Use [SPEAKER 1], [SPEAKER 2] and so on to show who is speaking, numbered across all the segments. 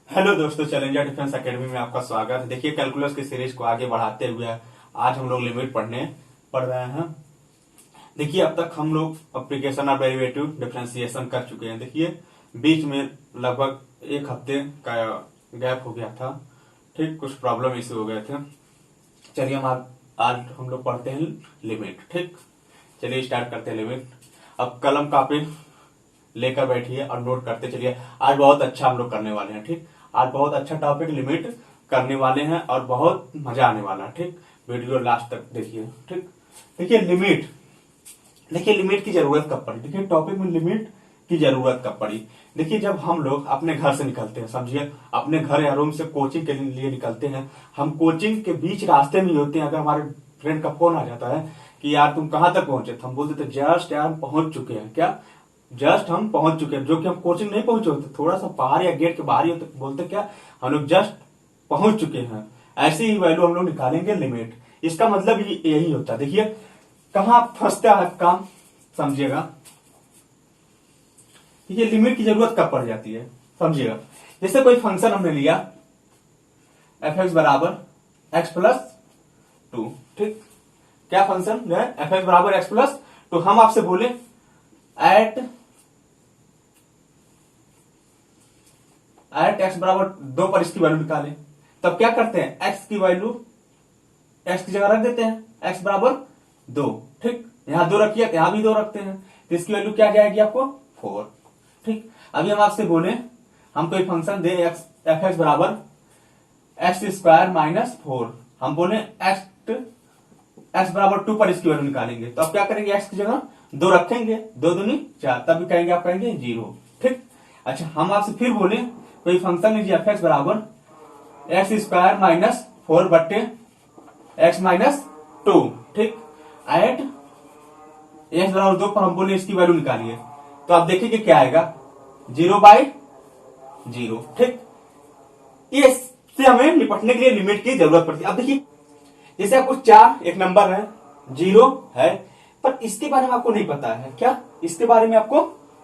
[SPEAKER 1] Hello दोस्तों, challenger defence academy में आपका स्वागत है। देखिए, कैलकुलस की सीरीज को आगे बढ़ाते हुए आज हम लोग लिमिट पढ़ रहे हैं। देखिए, अब तक हम लोग एप्लीकेशन ऑफ डेरिवेटिव डिफरेंशिएशन कर चुके हैं। देखिए, बीच में लगभग एक हफ्ते का गैप हो गया था। ठीक, कुछ प्रॉब्लम इश्यू हो गए थे। चलिए आज हम लोग पढ़ते हैं लिमिट। ठीक, चलिए स्टार्ट करते हैं लिमिट। अब कलम कापी लेकर बैठिए और नोट करते चलिए। आज बहुत अच्छा हम लोग करने वाले हैं। ठीक, आज बहुत अच्छा टॉपिक लिमिट करने वाले हैं और बहुत मजा आने वाला है। ठीक, वीडियो लास्ट तक देखिए। ठीक, देखिए लिमिट की जरूरत कब पड़ी। देखिए, टॉपिक में लिमिट की जरूरत कब पड़ी। देखिए, जब हम लोग अपने घर से निकलते हैं, समझिए अपने घर या रूम से कोचिंग के लिए निकलते हैं, हम कोचिंग के बीच रास्ते में ही होते हैं। अगर हमारे फ्रेंड का फोन आ जाता है कि यार तुम कहां तक पहुंचे, तो हम बोलते थे जस्ट यार हम पहुंच चुके हैं। क्या जस्ट हम पहुंच चुके हैं, जो कि हम कोचिंग नहीं पहुंचे होते, थोड़ा सा बाहर या गेट के बाहर ही होते, बोलते क्या हम लोग जस्ट पहुंच चुके हैं। ऐसी ही वैल्यू हम लोग निकालेंगे लिमिट। इसका मतलब यही होता है। देखिए कहां फंसता है काम, समझिएगा। ये लिमिट की जरूरत कब पड़ जाती है, समझिएगा। जैसे कोई फंक्शन हमने लिया एफ एक्स बराबर एक्स प्लस टू। ठीक, क्या फंक्शन है एफ एक्स बराबर एक्स प्लस टू। हम आपसे बोले एट एक्स बराबर 2 पर इसकी वैल्यू निकालें, तब क्या करते हैं, एक्स की वैल्यू एक्स की जगह रख देते हैं, एक्स बराबर 2। ठीक, यहां 2 रखिए, यहां भी 2 रखते हैं, तो इसकी वैल्यू क्या जाएगी आपको 4। ठीक, अभी हम आपसे बोले हम कोई फंक्शन दे एफ एक्स बराबर एक्स स्क्वायर माइनस 4। हम बोले एक्स बराबर 2 पर इसकी वैल्यू निकालेंगे, तो अब क्या करेंगे, एक्स की जगह 2 रखेंगे, 2 दूनी 4, तब भी कहेंगे आप कहेंगे 0। ठीक, अच्छा हम आपसे फिर बोले कोई फंक्शन लीजिए एफ एक्स बराबर एक्स स्क्वायर माइनस 4 बट्टे एक्स माइनस 2। ठीक, एट एक्स बराबर 2 पर हम बोले इसकी वैल्यू निकालिए, तो आप देखिए क्या आएगा 0/0। ठीक, ये से हमें निपटने के लिए लिमिट की जरूरत पड़ती है। अब देखिए, जैसे आपको 4 एक नंबर है, 0 है, पर इसके बारे में आपको नहीं पता है। क्या इसके बारे में आपको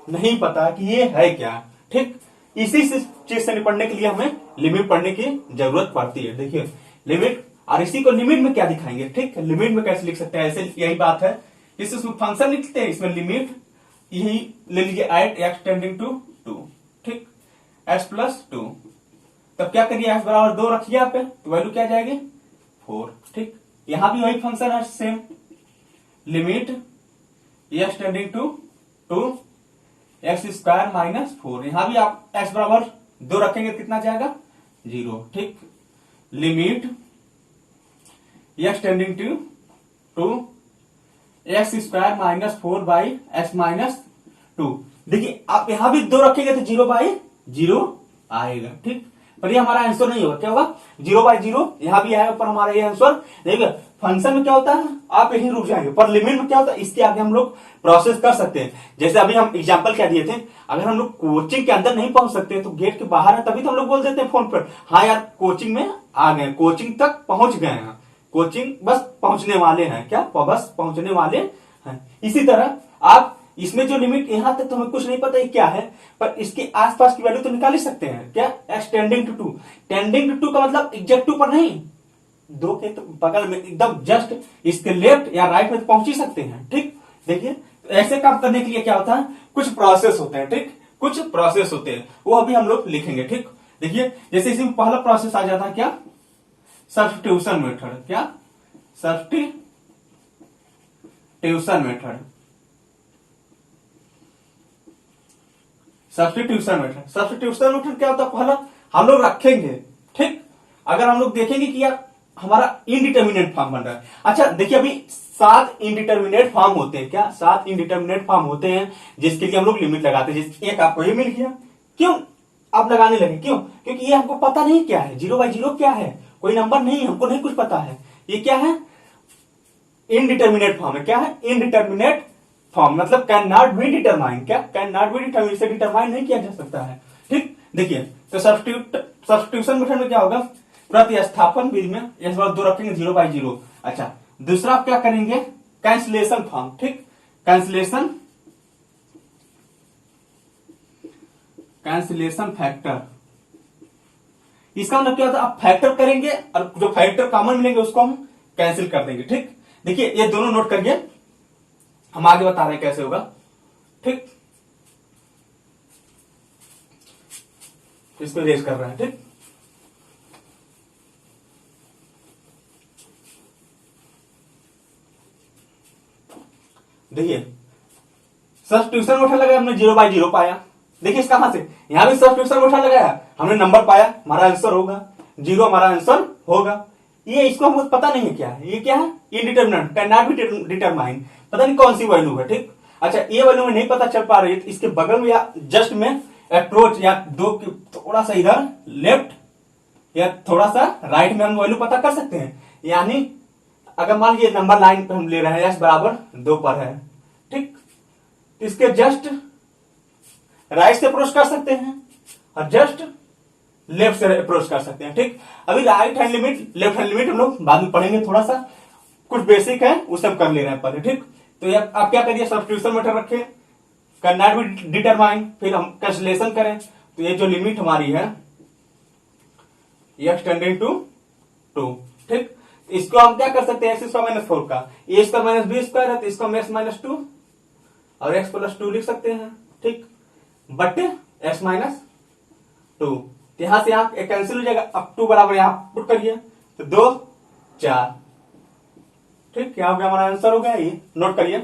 [SPEAKER 1] नहीं पता कि ये है क्या। ठीक, इसी चीज से निपटने के लिए हमें लिमिट पढ़ने की जरूरत पड़ती है। देखिए लिमिट, और इसी को लिमिट में क्या दिखाएंगे। ठीक, लिमिट में कैसे लिख सकते हैं, ऐसे यही बात है। इसमें फंक्शन लिखते हैं, इसमें लिमिट यही ले लीजिए एट एक्स टेंडिंग टू 2। ठीक, एक्स प्लस 2, तब क्या करिए एक्स बराबर 2 रखिए यहाँ पे, तो वैल्यू क्या जाएगी 4। ठीक, यहां भी वही फंक्शन है same, limit x tending to 2 x square minus 4। यहां भी आप एक्स बराबर 2 रखेंगे, कितना जाएगा 0। ठीक, limit x tending to x square minus 4 by x minus 2। देखिए आप यहां भी 2 रखेंगे तो 0/0 आएगा। ठीक, पर ये हमारा आंसर नहीं होगा, क्या होगा 0/0। यहां भी आएगा पर हमारा ये आंसर देखिए। फंक्शन में क्या होता है आप यहीं रुक जाएंगे, पर लिमिट में क्या होता है इसके आगे हम लोग प्रोसेस कर सकते हैं। जैसे अभी हम एग्जांपल क्या दिए थे, अगर हम लोग कोचिंग के अंदर नहीं पहुंच सकते तो गेट के बाहर है, तभी तो हम लोग बोल देते हैं फोन पर, हाँ यार कोचिंग में आ गए, कोचिंग तक पहुंच गए हैं, कोचिंग बस पहुंचने वाले हैं। क्या बस पहुंचने वाले हैं। इसी तरह आप इसमें जो लिमिट यहां तक तो हमें कुछ नहीं पता ये क्या है, पर इसके आसपास की वैल्यू तो निकाल ही सकते हैं। क्या x tending to 2, tending to 2 का मतलब एग्जैक्ट 2 पर नहीं, 2 के तो बगल में एकदम जस्ट इसके लेफ्ट या राइट में पहुंच ही सकते हैं। ठीक, देखिए तो ऐसे काम करने के लिए क्या होता है, कुछ प्रोसेस होते हैं। ठीक, कुछ प्रोसेस होते हैं, वो अभी हम लोग लिखेंगे। ठीक, देखिए जैसे इसमें पहला प्रोसेस आ जाता है क्या, सब्स्टिट्यूशन मेथड। क्या substitution method, substitution method. Substitution method क्या होता है, पहला हम लोग रखेंगे। ठीक, अगर हम लोग देखेंगे कि यार हमारा इनडिटर्मिनेट फॉर्म बन रहा है। अच्छा देखिए, अभी 7 इनडिटर्मिनेट फॉर्म होते हैं। क्या 7 इनडिटर्मिनेट फॉर्म होते हैं जिसके लिए हम लोग लिमिट लगाते हैं। जैसे एक आपको ये मिल गया, क्यों आप लगाने लगे, क्यों, क्योंकि ये हमको पता नहीं क्या है, 0/0 क्या है, कोई नंबर नहीं, हमको नहीं कुछ पता है। ये क्या है, इनडिटर्मिनेट फॉर्म है। क्या है, इनडिटर्मिनेट फॉर्म, मतलब कैन नॉट बी डिटरमाइन। क्या कैन नॉट बी डिटरमाइन, इसे डिटरमाइन नहीं किया जा सकता है। ठीक, देखिए तो सब्स्टिट्यूशन मेथड में क्या होगा, प्रतिस्थापन विधि में इस बार 2 रखेंगे 0/0। अच्छा दूसरा आप क्या करेंगे, कैंसिलेशन फॉर्म। ठीक, कैंसिलेशन फैक्टर, इसका मतलब क्या होता है, आप फैक्टर करेंगे और जो फैक्टर कॉमन मिलेंगे उसको हम कैंसिल कर देंगे। ठीक, देखिए ये दोनों नोट करिए, हम आगे बता रहे हैं कैसे होगा। ठीक, इसको रेज कर रहे हैं। ठीक, देखिए सब्स्टिट्यूशन में उठा लगाया हमने, 0/0 पाया। देखिए इस कहां से, यहां भी सब्स्टिट्यूशन में उठा लगाया हमने, नंबर पाया, हमारा आंसर होगा 0, हमारा आंसर होगा। ये इसको हमको पता नहीं है क्या है, ये क्या है, indeterminate, can not be determine, पता नहीं कौन सी वैल्यू है। ठीक, अच्छा ये वैल्यू में नहीं पता चल पा रही है तो इसके बगल में या जस्ट में अप्रोच या दो थोड़ा सा इधर लेफ्ट या थोड़ा सा राइट में हम वैल्यू पता कर सकते हैं। यानी अगर मान लीजिए नंबर लाइन पे हम ले रहे हैं s बराबर 2 पर है, ठीक, तो इसके जस्ट राइट से अप्रोच कर सकते हैं और जस्ट लेफ्ट से अप्रोच कर सकते हैं। ठीक, अभी right hand limit left hand limit हम लोग बाद में पढ़ेंगे, थोड़ा सा कुछ बेसिक है वो सब कर ले रहे हैं पहले। ठीक, तो ये आप क्या करिए, सब्स्टिट्यूशन मेथड रखें, कैन नॉट बी डिटरमाइन, फिर हम कैंसिलेशन करें, तो ये जो लिमिट हमारी है x टेंडिंग टू 2। ठीक, इसको हम क्या कर सकते हैं, x स्क्वायर माइनस 4 का a square minus b square है तो इसको हम x माइनस 2 और x प्लस 2 लिख सकते हैं। ठीक, बटे x माइनस 2, यहां से यहां कैंसिल हो जाएगा, अब 2 बराबर यहां पुट करिए तो 2 4। ठीक, क्या हो गया, हमारा आंसर हो गया, ये नोट करिए।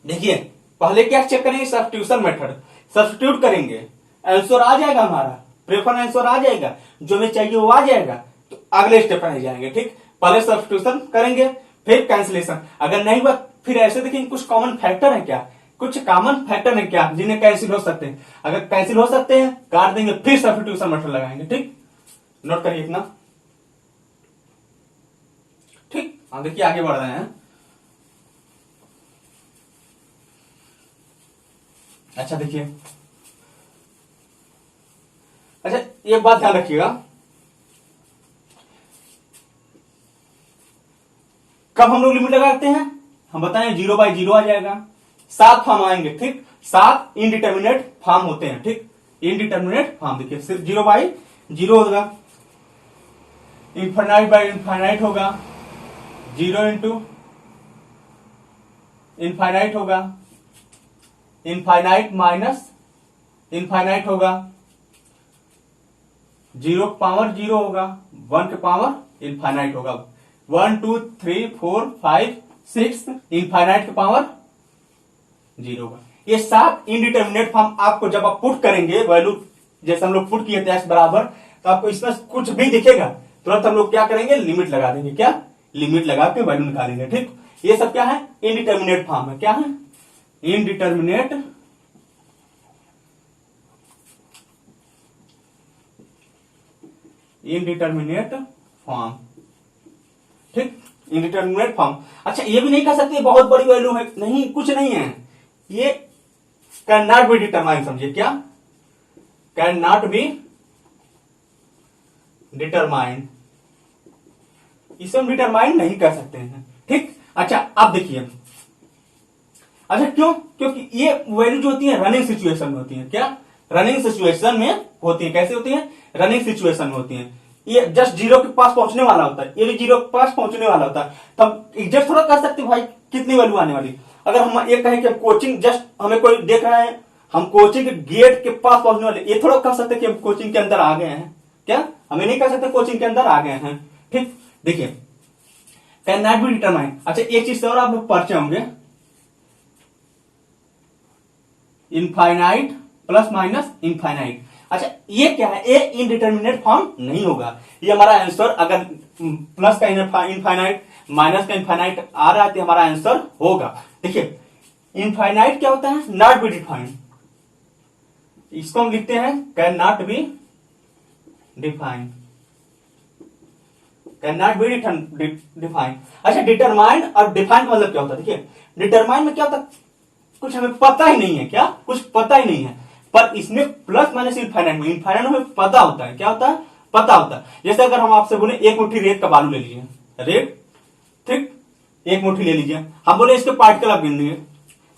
[SPEAKER 1] देखिए पहले क्या चेक करेंगे, सब्स्टिट्यूशन मेथड, सब्स्टिट्यूट करेंगे, आंसर आ जाएगा, हमारा प्रेफर आंसर आ जाएगा, जो हमें चाहिए वो आ जाएगा, तो अगले स्टेप पर जाएंगे। ठीक, पहले सब्स्टिट्यूशन करेंगे फिर कैंसिलेशन, अगर नहीं हुआ फिर ऐसे देखेंगे कुछ कॉमन फैक्टर है क्या, कुछ कॉमन फैक्टर है क्या जिन्हें कैंसिल हो सकते हैं, अगर कैंसिल हो सकते हैं काट देंगे, फिर सब्स्टिट्यूशन मेथड लगाएंगे। ठीक, नोट करिए इतना। ठीक, हम देखिए आगे बढ़ रहे हैं। अच्छा देखिए, अच्छा ये बात ध्यान रखिएगा, कब हम लोग लिमिट लगाते हैं, हम बताएं 0/0 आ जाएगा, 7 फॉर्म आएंगे। ठीक, 7 इनडिटर्मिनेट फॉर्म होते हैं। ठीक, इनडिटर्मिनेट फॉर्म, देखिए सिर्फ 0/0 होगा, इनफाइनाइट बाय इनफाइनाइट होगा, 0 इंटू इनफाइनाइट होगा, इनफाइनाइट माइनस इनफाइनाइट होगा, 0 पावर 0 होगा, 1 के पावर इनफाइनाइट होगा, 1 2 3 4 5 6 इनफाइनाइट के पावर 0 होगा। ये 7 इनडिटर्मिनेट फॉर्म आपको जब आप पुट करेंगे वैल्यू, जैसे हम लोग पुट किए थे x बराबर, तो आपको इसमें कुछ भी दिखेगा तुरंत हम लोग क्या करेंगे, लिमिट लगा देंगे, क्या लिमिट लगा के वैल्यू निकालेंगे। ठीक, ये सब क्या है, इनडिटर्मिनेट फॉर्म है, क्या है, इनडिटर्मिनेट इनडिटर्मिनेट फॉर्म। ठीक, इनडिटर्मिनेट फॉर्म। अच्छा ये भी नहीं कह सकते बहुत बड़ी वैल्यू है, नहीं, कुछ नहीं है, ये कैन नॉट बी डिटरमाइन, समझिए क्या, कैन नॉट बी डिटरमाइन, इसे हम डिटरमाइन नहीं कर सकते हैं। ठीक, अच्छा अब देखिए, अच्छा क्यों, क्योंकि ये वैल्यू जो होती है रनिंग सिचुएशन में होती है, क्या रनिंग सिचुएशन में होती है, कैसे होती है, रनिंग सिचुएशन में होती है, ये जस्ट 0 के पास पहुंचने वाला होता है, ये भी 0 के पास पहुंचने वाला होता है, तो हम एग्जैक्ट थोड़ा कर सकते भाई कितनी वैल्यू आने वाली। अगर हम ये कहें कि हम कोचिंग, जस्ट हमें कोई देख रहा है, हम कोचिंग के गेट के पास पहुंचने वाले, ये थोड़ा कह सकते कि हम कोचिंग के अंदर आ गए हैं, क्या हमें नहीं कह सकते कोचिंग के अंदर आ गए हैं। ठीक, देखिए कैन नॉट बी डिटरमाइन। अच्छा एक चीज और आप लोग पढ़ते होंगे, इनफाइनाइट प्लस माइनस इनफाइनाइट। अच्छा ये क्या है, ये इनडिटर्मिनेट फॉर्म नहीं होगा, ये हमारा आंसर, अगर प्लस का इनफाइनाइट माइनस का इनफाइनाइट आ रहा है तो हमारा आंसर होगा। देखिए इनफाइनाइट क्या होता है, नॉट बी डिफाइंड, इसको हम लिखते हैं can not be defined, can not be defined. अच्छा डिटरमाइन और डिफाइन का मतलब क्या होता है, देखिए डिटरमाइन में क्या होता है, कुछ हमें पता ही नहीं है, क्या कुछ पता ही नहीं है, पर इसमें प्लस माइनस इनफाइनाइट में पता होता है, क्या होता है, पता होता है। जैसे अगर हम आपसे बोले एक मुट्ठी रेत का बालू ले लीजिए, रेत, ठीक, एक मुट्ठी ले लीजिए, हम बोले इसके पार्टिकल आप गिन लीजिए,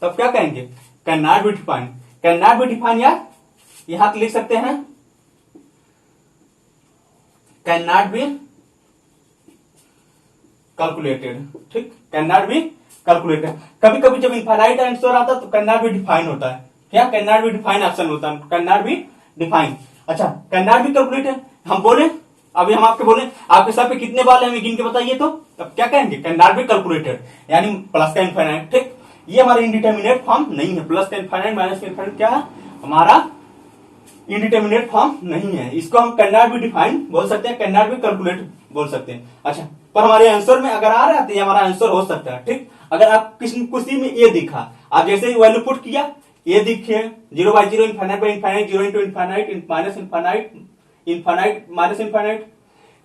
[SPEAKER 1] तब क्या कहेंगे, can not be defined, can not be defined या यहां लिख सकते हैं कैन नॉट बी कैलकुलेटेड। ठीक, कैन नॉट बी कैलकुलेटेड। कभी कभी जब इनफाइनाइट आंसर आता है तो कैन नॉट बी डिफाइन होता है। क्या can not be define option होता है, कैन नॉट बी डिफाइन। अच्छा, कैन नॉट बी कैलकुलेटेड हम बोले, अभी हम आपके बोले आपके सर पे कितने बाल है हमें गिन के बताइए, तो तब क्या कहेंगे, कैन नॉट बी कैलकुलेटेड, यानी प्लस का इनफाइनाइट। ठीक, ये हमारा इंडिटरमिनेट फॉर्म नहीं है। प्लस का इनफाइनाइट माइनस का इनफाइनाइट क्या है, हमारा इंडिटरमिनेट फॉर्म नहीं है। इसको हम कैन नॉट बी डिफाइन बोल सकते हैं, कैन नॉट बी कैलकुलेट बोल सकते हैं। अच्छा, पर हमारे आंसर में अगर आ रहा है तो ये हमारा आंसर हो सकता है। ठीक, अगर आप किसी में ये दिखा, आप जैसे ही वैल्यू पुट किया, ये दिखे 0/0 infinite by infinite, 0 into infinite minus infinite, infinite minus infinite,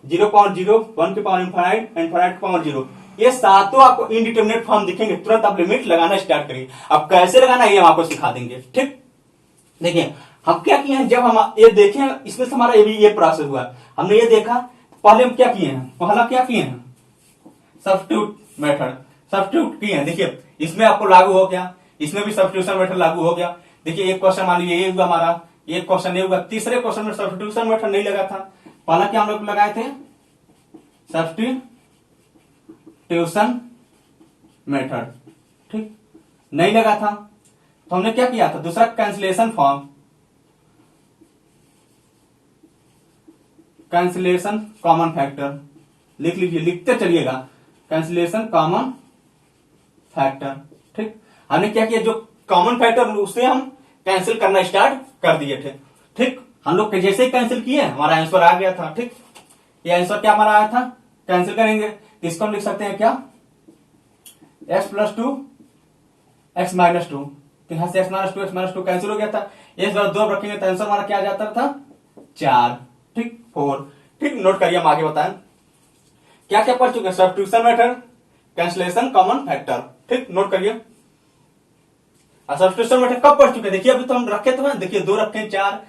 [SPEAKER 1] 0.0 1 के पावर इनफाइनाइट, इनफाइनाइट के पावर 0, ये सातों आपको इंडिटरमिनेट फॉर्म दिखेंगे, तुरंत आप लिमिट लगाना स्टार्ट करिए। अब कैसे लगाना ये हम आपको सिखा देंगे। ठीक, देखिए हम क्या किए हैं, जब हम ये देखें इसमें से हमारा ये प्रोसेस हुआ, हमने ये देखा, पहले हम क्या किए हैं, पहला क्या किए हैं, सब्स्टिट्यूट मेथड, सब्स्टिट्यूट किए हैं। देखिए इसमें आपको लागू हो गया, इसमें भी सब्स्टिट्यूशन मेथड लागू हो गया। देखिए एक क्वेश्चन मान लीजिए ये हुआ हमारा, एक क्वेश्चन ये हुआ, तीसरे क्वेश्चन में सब्स्टिट्यूशन मेथड नहीं लगा था। पहला क्या हम लोग लगाए थे, सब्स्टिट्यूशन मेथड। ठीक, नहीं लगा था तो हमने क्या किया था, दूसरा cancellation form, cancellation common factor, लिख लीजिए, लिखते चलिएगा, कैंसिलेशन कॉमन फैक्टर। ठीक, हमने क्या किया, जो कॉमन फैक्टर उसे हम कैंसिल करना स्टार्ट कर दिए थे। ठीक, हम लोग जैसे ही कैंसिल किए हमारा आंसर आ गया था। ठीक, ये आंसर क्या हमारा आया था, कैंसिल करेंगे तो इसको हम लिख सकते हैं क्या, x+2 x-2, तो यहां से x-2 कैंसिल हो गया था, एक बार 2 रखेंगे तो आंसर हमारा क्या आ जाता था, 4। ठीक, 4। ठीक, नोट करिए, हम आगे बताएं क्या क्या पढ़ चुके हैं, substitution method, cancellation common factor. ठीक, नोट करिए। सब्स्टिट्यूशन मेथड कब पढ़ चुके हैं, देखिए अभी तो हम रखे तो हैं, देखिए 2 रखे 4,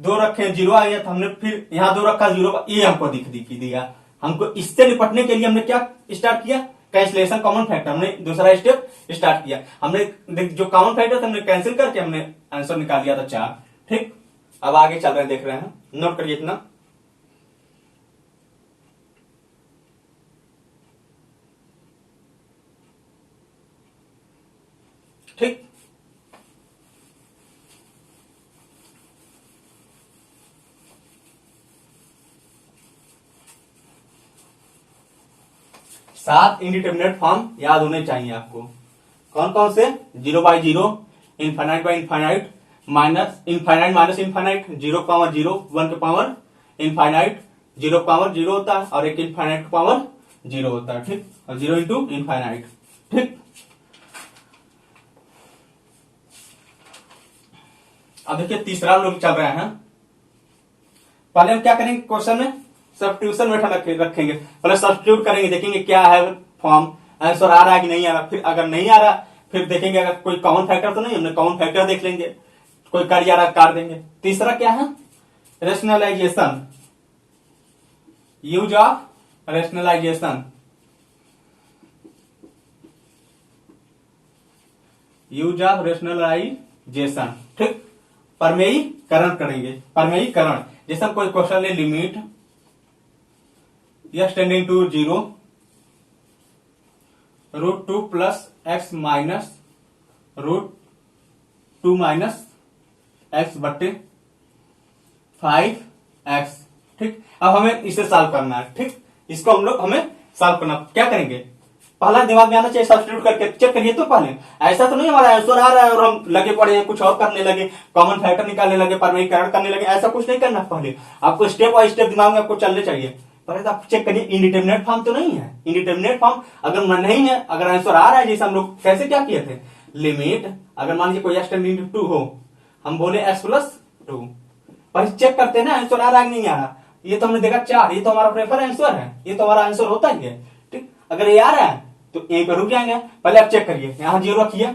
[SPEAKER 1] 2 रखे 0 आ गया, तो हमने फिर यहां 2 रखा 0, ये हमको दिख दिया। हमको इससे निपटने के लिए हमने क्या स्टार्ट किया, कैंसिलेशन कॉमन फैक्टर, हमने दूसरा स्टेप स्टार्ट किया। हमने जो कॉमन फैक्टर था हमने कैंसिल करके हमने आंसर निकाल लिया था 4। ठीक, अब आगे चल रहे हैं, देख रहे हैं, नोट करिए इतना। ठीक, सात इंडिटरमिनेट फॉर्म याद होने चाहिए आपको। कौन कौन से, 0/0, infinite by infinite, minus infinite minus infinite, 0.0 1 के पावर इनफाइनाइट, 0 के पावर 0 होता है, और एक इनफाइनाइट के पावर 0 होता है। ठीक, और 0 इंटू इनफाइनाइट। ठीक, अब देखिए तीसरा लोग चल रहे हैं। पहले हम क्या करेंगे, क्वेश्चन में सब्स्टिट्यूशन मेथड रखेंगे, पहले सब्स्टिट्यूट करेंगे, देखेंगे क्या है फॉर्म, आंसर आ रहा है कि नहीं आ रहा, फिर अगर नहीं आ रहा फिर देखेंगे अगर कोई कॉमन फैक्टर तो नहीं, हमने कॉमन फैक्टर देख लेंगे, कोई कर आ रहा कर देंगे। तीसरा क्या है, rationalization, use of rationalization, use of rationalization. ठीक, प्रमेयीकरण करेंगे, प्रमेयीकरण, जैसे हम कोई क्वेश्चन ले, limit x tending to 0 √2 plus x minus √2 minus x बट्टे 5x। ठीक, अब हमें इसे सॉल्व करना है। ठीक, इसको हमें सॉल्व करना, क्या करेंगे, पहला दिमाग में आना चाहिए, सब्स्टिट्यूट करके चेक करिए। तो पहले ऐसा तो नहीं हमारा आंसर आ रहा है और हम लगे पड़े हैं कुछ और करने लगे, कॉमन फैक्टर निकालने लगे, प्रमेयीकरण करने लगे, ऐसा कुछ नहीं करना। पहले आपको स्टेप बाय स्टेप दिमाग में आपको चलने चाहिए। पहले तो आप चेक करिए इंडिटरमिनेट फॉर्म तो नहीं है, इंडिटरमिनेट फॉर्म अगर नहीं है, अगर आंसर आ रहा है, जैसे हम लोग कैसे क्या किए थे, लिमिट अगर मान लीजिए कोई x टेंडिंग टू 2 हो, हम बोले x+2, पर चेक करते हैं ना आंसर आ रहा है नहीं आ रहा, ये तो हमने देखा 4, ये तो हमारा प्रेफर आंसर है, ये तो हमारा आंसर होता ही है। ठीक, अगर ये आ रहा है तो यहीं पर रुक जाएंगे। पहले आप चेक करिए, यहां 0 रखिए,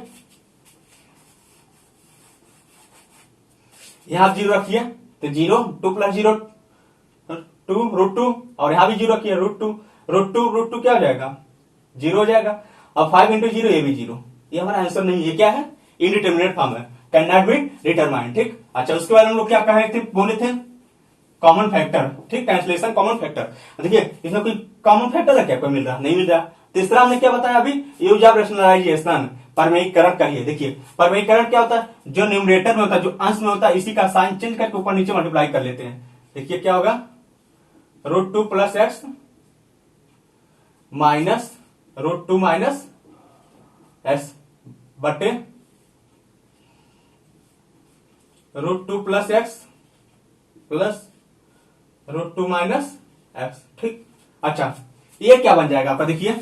[SPEAKER 1] यहां 0 रखिए, तो 0 2 + 0 2 √2, और यहां भी 0 रखिए, √2 क्या हो जाएगा, 0 हो जाएगा, और 5 × 0 ये भी 0, ये हमारा आंसर नहीं है, क्या है, इंडिटरमिनेट फॉर्म है। Can not be determined. ठीक, अच्छा उसके बाद हम लोग क्या कहे थे, बोले थे कॉमन फैक्टर। ठीक, कैंसलेशन कॉमन फैक्टर। देखिए इसमें कोई कॉमन फैक्टर है क्या, कोई मिल रहा नहीं मिल रहा। तीसरा हमने क्या बताया अभी, यूज ऑफ रेशनलाइजेशन, परमेयीकरण करिए। देखिए परमेयीकरण क्या होता है, जो न्यूमरेटर में होता है, जो अंश में होता है, इसी का साइन चेंज करके ऊपर नीचे मल्टीप्लाई कर लेते हैं। देखिए क्या होगा, √2 plus x minus √2 minus x बटे √2 plus x plus √2 minus x. ठीक, अच्छा ये क्या बन जाएगा आपका, देखिए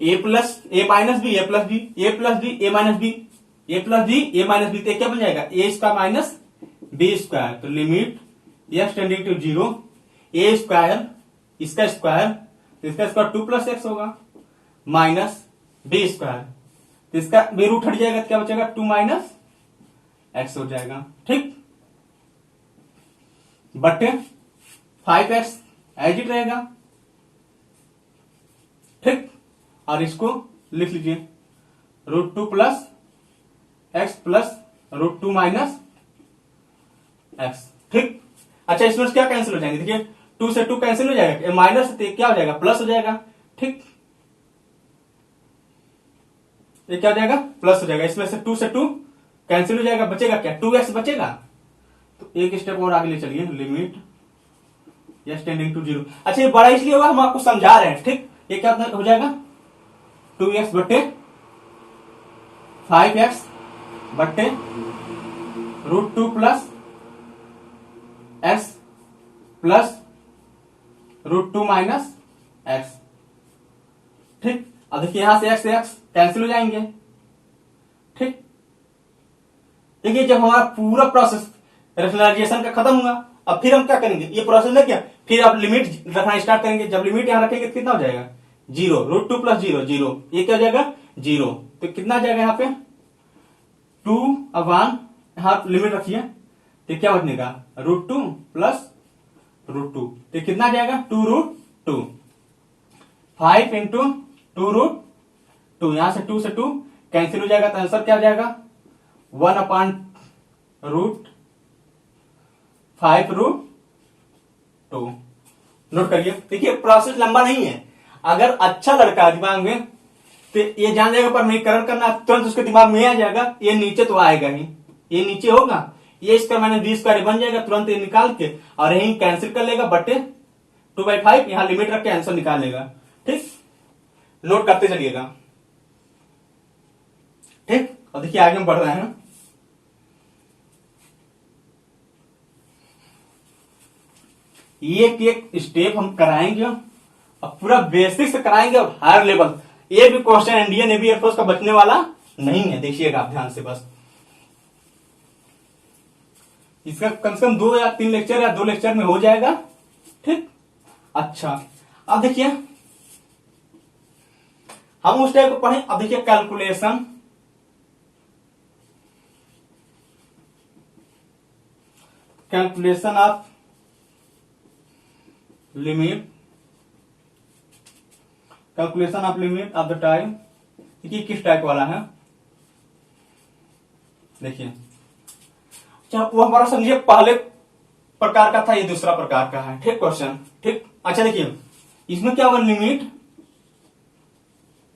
[SPEAKER 1] a plus a minus b, a plus b, a plus b, a minus b, a plus b, a minus b, तो क्या बन जाएगा, a square minus b square. तो limit x tending to 0, a square इसका square, तो इसका square 2 plus x होगा minus b square, तो इसका बी रूट हट जाएगा, तो क्या बचेगा 2 माइनस एक्स हो जाएगा। ठीक, बटे 5x एज इट रहेगा। ठीक, और इसको लिख लीजिए √2 plus x plus √2 minus x. ठीक, अच्छा इसमें क्या कैंसिल हो जाएंगे, देखिए 2 से 2 कैंसिल हो जाएगा, माइनस से क्या हो जाएगा, प्लस हो जाएगा। ठीक, ये क्या हो जाएगा, प्लस हो जाएगा। इसमें से 2 से 2 कैंसिल हो जाएगा, बचेगा क्या, 2x बचेगा। तो एक स्टेप और आगे ले चलिए, लिमिट एक्स टेंडिंग टू 0। अच्छा ये बड़ा इसलिए होगा, हम आपको समझा रहे हैं। ठीक, ये क्या हो जाएगा, 2x बटे 5x बटे √2 plus x plus √2 minus x. ठीक, अब देखिए यहां से x कैंसिल हो जाएंगे। ठीक, देखिए जब हमारा पूरा प्रोसेस रेशनलाइजेशन का खत्म हुआ, अब फिर हम क्या करेंगे, ये प्रोसेस है क्या, फिर आप लिमिट रखना स्टार्ट करेंगे। जब लिमिट यहां रखेंगे तो कितना हो जाएगा, 0, √2 प्लस 0 0, ये क्या हो जाएगा 0, तो कितना आ जाएगा यहाँ पे 2/1, यहां लिमिट रखिए, तो क्या बचनेगा √2 प्लस √2, तो कितना आ जाएगा 2√2, 5 इंटू 2√2, यहां से 2 से 2 कैंसिल हो जाएगा, तो आंसर क्या हो जाएगा 1/5√2। नोट करिए, देखिए प्रोसेस लंबा नहीं है। अगर अच्छा लड़का दिमाग में, तो ये जान जाएगा परमेयीकरण करना, तुरंत उसके दिमाग में आ जाएगा, ये नीचे तो आएगा ही, ये नीचे होगा, ये स्क्वायर माइनस बी स्क्वायर बन जाएगा, तुरंत ये निकाल के और यही कैंसिल कर लेगा, बटे 2/5, यहां लिमिट रख के आंसर निकाल लेगा। ठीक, नोट करते चलिएगा। ठीक, और देखिए आगे हम बढ़ रहे हैं। एक एक स्टेप हम कराएंगे और पूरा बेसिक से कराएंगे और हायर लेवल। ये भी क्वेश्चन इंडियन नेवी एयरफोर्स का बचने वाला नहीं है, देखिएगा आप ध्यान से बस। इसका कम से कम 2 या 3 लेक्चर या 2 लेक्चर में हो जाएगा। ठीक, अच्छा अब देखिए हम उस टाइप को पढ़े। अब देखिए calculation, calculation of limit, calculation of limit of the time. देखिए किस टाइप वाला है, देखिए अच्छा वो हमारा समझिए पहले प्रकार का था, ये दूसरा प्रकार का है। ठीक, क्वेश्चन। ठीक, अच्छा देखिए इसमें क्या होगा, limit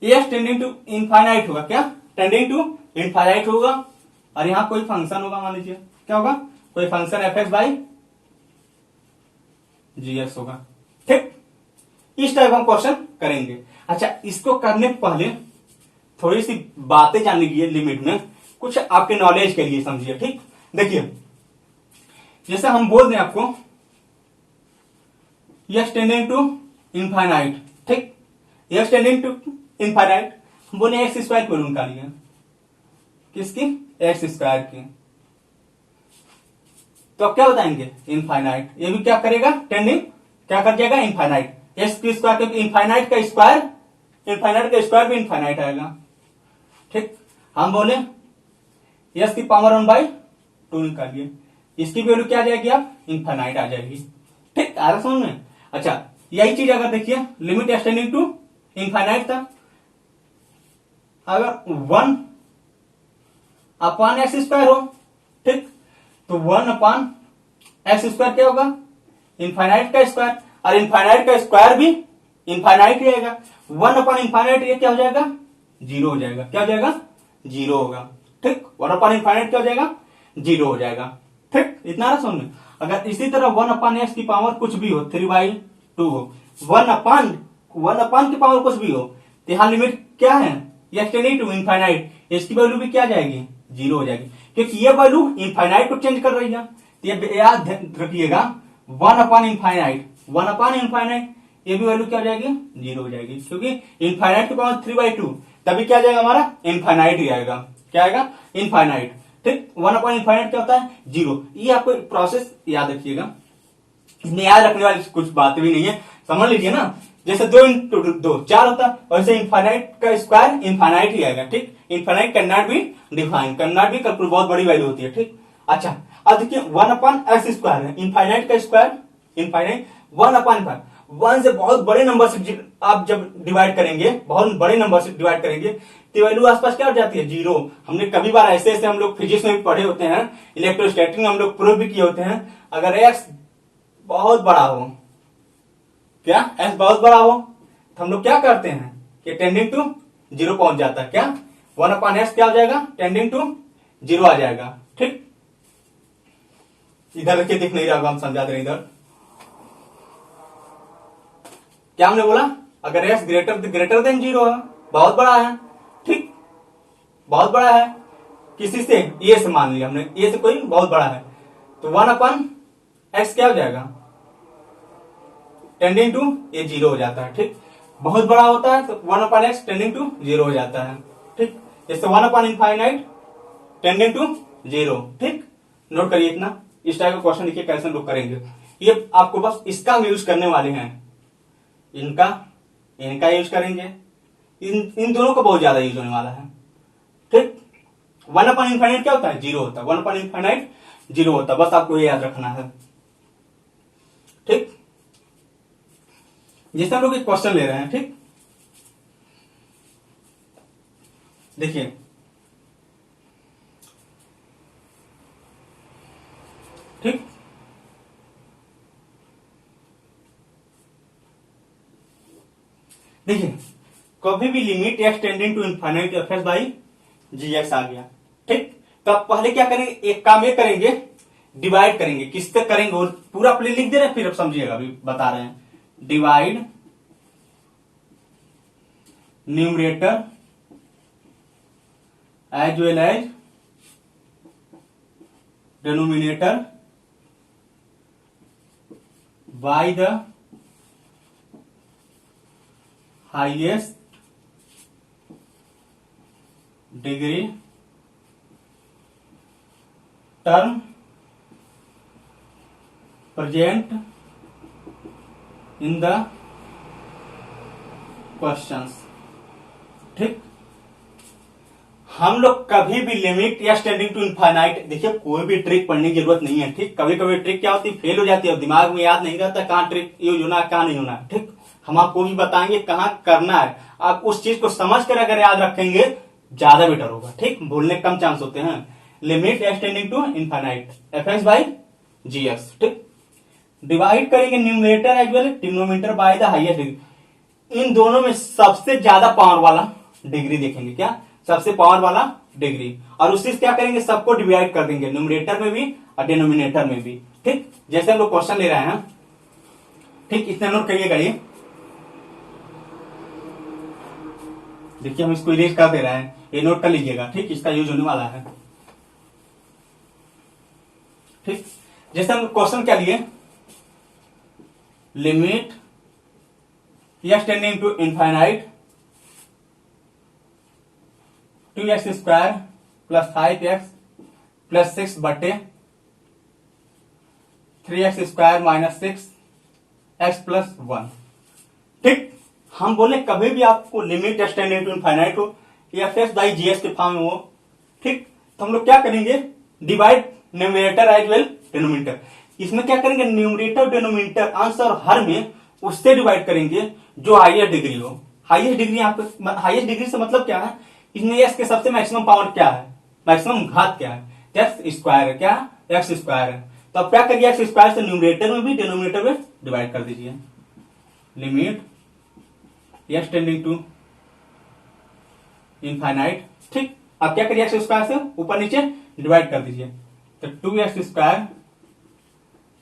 [SPEAKER 1] x tending to infinite होगा, क्या टेंडिंग टू इनफाइनाइट होगा, और यहां कोई फंक्शन होगा, मान लीजिए क्या होगा, कोई फंक्शन f(x/gx) होगा। ठीक, इस टाइप हम क्वेश्चन करेंगे। अच्छा इसको करने पहले थोड़ी सी बातें जान लीजिए, लिमिट में कुछ आपके नॉलेज के लिए समझिए। ठीक, देखिए जैसे हम बोल दें आपको एक्स टेंडिंग टू इनफाइनाइट। ठीक, एक्स टेंडिंग टू इनफाइनाइट, हम बोले एक्स स्क्वायर की वैल्यू निकालिए, किसकी, एक्स स्क्वायर की, तो अब क्या बताएंगे इनफाइनाइट। ये भी क्या करेगा, टेंडिंग क्या कर जाएगा इनफाइनाइट, एक्स की स्क्वायर, क्योंकि इनफाइनाइट का स्क्वायर, इनफाइनाइट का स्क्वायर भी इनफाइनाइट आएगा। ठीक, हम बोले एक्स की पावर 1/2 निकालिए, इसकी वैल्यू क्या आ जाएगी, आप इनफाइनाइट आ जाएगी। ठीक, आ रहा समझ में। अच्छा यही चीज अगर देखिए limit x tending to infinite था, अगर 1 अपान एक्स स्क्वायर हो, ठीक। तो 1/x² क्या होगा, इनफाइनाइट का स्क्वायर, और इनफाइनाइट का स्क्वायर भी इनफाइनाइट ही आएगा। 1/इनफाइनाइट ये क्या हो जाएगा, 0 हो जाएगा। क्या हो जाएगा, 0 होगा, ठीक। 1/इनफाइनाइट क्या हो जाएगा, 0 हो जाएगा, ठीक। इतना ना समझ में। अगर इसी तरह 1/x की पावर कुछ भी हो, 3/2 हो, 1/1 की पावर कुछ भी हो, तो यहाँ लिमिट क्या है, एक्सटेंडिंग टू इनफाइनाइट, इसकी वैल्यू भी क्या जाएगी, 0 हो जाएगी, क्योंकि ये वैल्यू इनफाइनाइट को चेंज कर रही है। तो ये याद रखिएगा, 1/इनफाइनाइट, ये भी वैल्यू क्या हो जाएगी, 0 हो जाएगी, क्योंकि इनफाइनाइट की पावर 3/2, तभी क्या जाएगा हमारा, इनफाइनाइट ही आएगा। क्या आएगा, इनफाइनाइट, ठीक। 1/इनफाइनाइट क्या होता है, 0। ये आपको प्रोसेस याद रखिएगा, इसमें याद रखने वाली कुछ बातें भी नहीं है, समझ लीजिए ना। जैसे 2 इंटू 2 4 होता है, वैसे इनफाइनाइट का स्क्वायर इनफाइनाइट ही आएगा, ठीक। Infinite can not be define, can not be calculate, बहुत बड़ी वैल्यू होती है, ठीक। अच्छा, अब देखिए 1/x² है, इनफाइनाइट का स्क्वायर इनफाइनाइट, 1/5, 1 से बहुत बड़े नंबर से आप जब डिवाइड करेंगे, बहुत बड़े नंबर से डिवाइड करेंगे, तो वैल्यू आसपास क्या हो जाती है, 0। हमने कभी बार ऐसे ऐसे हम लोग फिजिक्स में भी पढ़े होते हैं, इलेक्ट्रोस्टैटिक में हम लोग प्रूव भी किए होते हैं। अगर x बहुत बड़ा हो, क्या x बहुत बड़ा हो, तो हम लोग क्या करते हैं कि टेंडिंग टू 0 पहुंच जाता है। क्या 1/x क्या हो जाएगा, टेंडिंग टू 0 आ जाएगा, ठीक। इधर रखिए, दिख नहीं रहा होगा, हम समझा दे रहे इधर। क्या हमने बोला, अगर x ग्रेटर देन 0 है, बहुत बड़ा है, ठीक, बहुत बड़ा है, किसी से ए से मान लिया हमने, ए से कोई बहुत बड़ा है, तो 1/x क्या हो जाएगा, टेंडिंग टू ये 0 हो जाता है, ठीक। बहुत बड़ा होता है तो 1/x टेंडिंग टू 0 हो जाता है, ठीक। जैसे 1/इनफाइनाइट टेंडिंग टू 0, ठीक। नोट करिए इतना, इस टाइप का क्वेश्चन लिखिए, कैसे लोग करेंगे। ये आपको बस इसका यूज करने वाले हैं, इनका यूज करेंगे, इन दोनों का बहुत ज्यादा यूज होने वाला है, ठीक। 1/इनफाइनाइट क्या होता है, 0 होता है, 1/इनफाइनाइट 0 होता है, बस आपको ये याद रखना है, ठीक। जैसे हम लोग एक क्वेश्चन ले रहे हैं, ठीक। देखिए ठीक, देखिए कभी भी limit x tending to infinite fs by gx आ गया, ठीक। तो अब पहले क्या करेंगे, एक काम ये करेंगे, डिवाइड करेंगे, किससे करेंगे, और पूरा प्ले लिख दे रहे हैं, फिर अब समझिएगा, अभी बता रहे हैं। Divide numerator as well as denominator by the highest degree term present in the questions, ठीक। हम लोग कभी भी लिमिट या टेंडिंग टू इनफाइनाइट, देखिए कोई भी ट्रिक पढ़ने की जरूरत नहीं है, ठीक। कभी कभी ट्रिक क्या होती है, फेल हो जाती है, दिमाग में याद नहीं रहता कहाँ ट्रिक यूज होना है, कहाँ नहीं होना है, ठीक। हम आपको भी बताएंगे कहाँ करना है, आप उस चीज को समझ कर अगर याद रखेंगे ज्यादा बेटर होगा, ठीक। भूलने कम चांस होते हैं। लिमिट या tending to infinite fx by gx, ठीक। डिवाइड करेंगे numerator as well denominator by the highest degree, इन दोनों में सबसे ज्यादा पावर वाला डिग्री देखेंगे, क्या सबसे पावर वाला डिग्री, और उससे क्या करेंगे, सबको डिवाइड कर देंगे, न्यूमरेटर में भी और डिनोमिनेटर में भी, ठीक। जैसे हम लोग क्वेश्चन ले रहे हैं, ठीक, इतना नोट करिएगा। ये देखिए हम इसको इरेज कर दे रहे हैं, ये नोट कर लीजिएगा, ठीक। इसका यूज होने वाला है, ठीक। जैसे हम क्वेश्चन क्या लिए, limit x tending to infinite 2x² plus 5x plus 6 बटे 3x² माइनस 6x प्लस 1, ठीक। हम बोले कभी भी आपको limit x tending to infinite हो या fs बाई gx के फॉर्म में हो, ठीक, तो हम लोग क्या करेंगे, divide numerator as well denominator. इसमें क्या करेंगे, न्यूमरेटर डिनोमिनेटर आंसर हर में उससे डिवाइड करेंगे जो हाईएस्ट डिग्री हो। हाईएस्ट डिग्री यहाँ पे, हाईएस्ट डिग्री से मतलब क्या है, इसमें एस के सबसे मैक्सिमम पावर क्या है, मैक्सिमम घात क्या है, एक्स स्क्वायर है, क्या एक्स स्क्वायर है। तो अब क्या करिए, एक्स स्क्वायर से न्यूमरेटर में भी डिनोमिनेटर में डिवाइड कर दीजिए। Limit x tending to infinite, ठीक। अब क्या करिए, एक्स स्क्वायर से ऊपर नीचे डिवाइड कर दीजिए। तो 2x square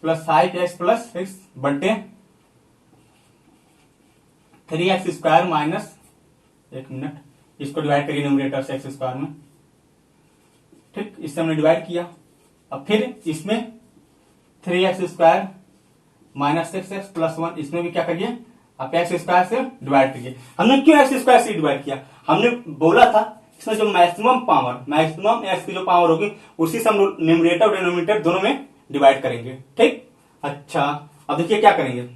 [SPEAKER 1] plus 5x plus 6 बटे 3x स्क्वायर माइनस, एक मिनट, इसको डिवाइड करिए न्यूमरेटर से एक्स स्क्वायर में, ठीक। इससे हमने डिवाइड किया। अब फिर इसमें 3x square minus 6x plus 1, इसमें भी क्या करिए, आप एक्स स्क्वायर से डिवाइड करिए। हमने क्यों एक्स स्क्वायर से डिवाइड किया, हमने बोला था इसमें जो मैक्सिमम पावर, मैक्सिमम एक्स की जो पावर होगी उसी से हम न्यूमरेटर और डिनोमिनेटर दोनों में डिवाइड करेंगे, ठीक। अच्छा, अब देखिए क्या करेंगे,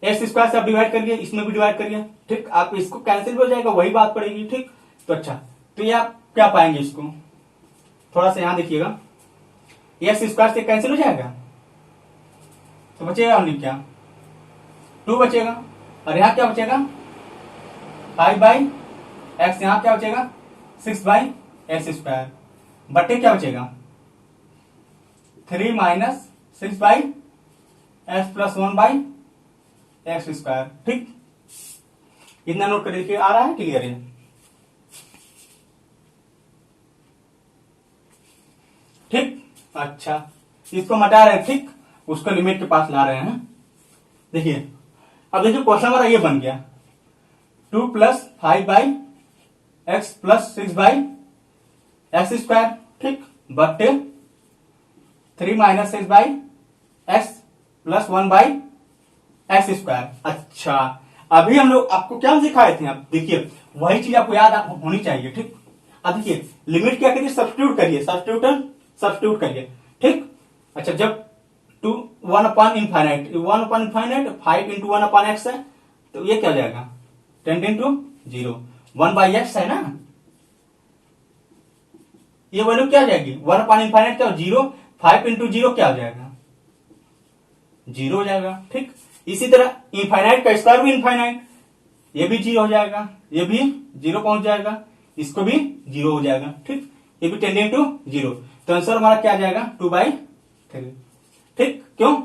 [SPEAKER 1] एक्स स्क्वायर से आप डिवाइड करिए, इसमें भी डिवाइड करिए, ठीक। आप इसको कैंसिल हो जाएगा, वही बात पड़ेगी, ठीक। तो अच्छा, तो ये आप क्या पाएंगे, इसको थोड़ा सा यहां देखिएगा, एक्स स्क्वायर से कैंसिल हो जाएगा, तो बचेगा हमने क्या, 2 बचेगा, और यहां क्या बचेगा 5 बाई एक्स, यहां क्या बचेगा 6 बाई एक्स स्क्वायर, बटे क्या बचेगा 3 minus 6 by x plus 1 by x square, ठीक। इतना नोट कर देखिए, आ रहा है क्लियर है, ठीक। अच्छा, इसको हटा रहे हैं, ठीक, उसको लिमिट के पास ला रहे हैं। देखिए, अब देखिए क्वेश्चन हमारा ये बन गया 2 plus 5 by x plus 6 by x square, ठीक, बटे 3 minus 6 by x plus 1 by x square. अच्छा, अभी हम लोग आपको क्या सिखाए थे, आप देखिए वही चीज आपको याद होनी चाहिए, ठीक। अब देखिए लिमिट क्या करिए, सब्स्टिट्यूट करिए, सब्स्टिट्यूट करिए, ठीक। अच्छा, जब 2 1 upon infinite, 1 upon infinite 5 into 1 upon x है, तो ये क्या हो जाएगा 10 टू 0, 1 बाई एक्स है ना, ये वैल्यू क्या हो जाएगी 1 अपॉन इनफाइनाइट क्या हो 0, 5 इंटू 0 क्या हो जाएगा 0 हो जाएगा, ठीक। इसी तरह इनफाइनाइट का स्क्वायर भी इनफाइनाइट, ये भी 0 हो जाएगा, ये भी 0 पहुंच जाएगा, इसको भी 0 हो जाएगा, ठीक। ये भी 10 टू 0, तो आंसर हमारा क्या आ जाएगा 2/3, ठीक। क्यों,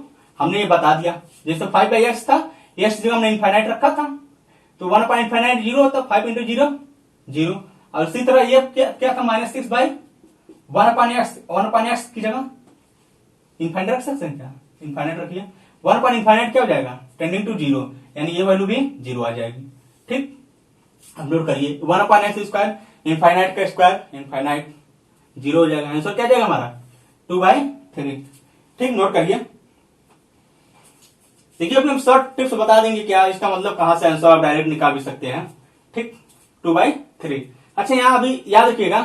[SPEAKER 1] हमने ये बता दिया, जैसे 5 बाई एक्स था, एक्स जगह हमने इनफाइनाइट रखा था, तो 1 अपॉन इनफाइनाइट 0 होता, 5 इंटू 0 0, और इसी तरह ये क्या था माइनस 6 बाई 1 अपॉन एक्स की जगह इनफाइनाइट रख सकते हैं क्या, इनफाइनाइट रखिए, 1 अपॉन इनफाइनाइट क्या हो जाएगा 10 टू 0, यानी ये वैल्यू भी 0 आ जाएगी, ठीक। अब नोट करिए 1 अपॉन एक्स स्क्वायर, इनफाइनाइट का स्क्वायर इनफाइनाइट, 0 हो जाएगा, आंसर क्या जाएगा हमारा 2/3, ठीक। नोट करिए, देखिए अपने शॉर्ट टिप्स बता देंगे क्या, इसका मतलब कहां से आंसर आप डायरेक्ट निकाल भी सकते हैं, ठीक। 2/3। अच्छा, यहां अभी याद रखिएगा,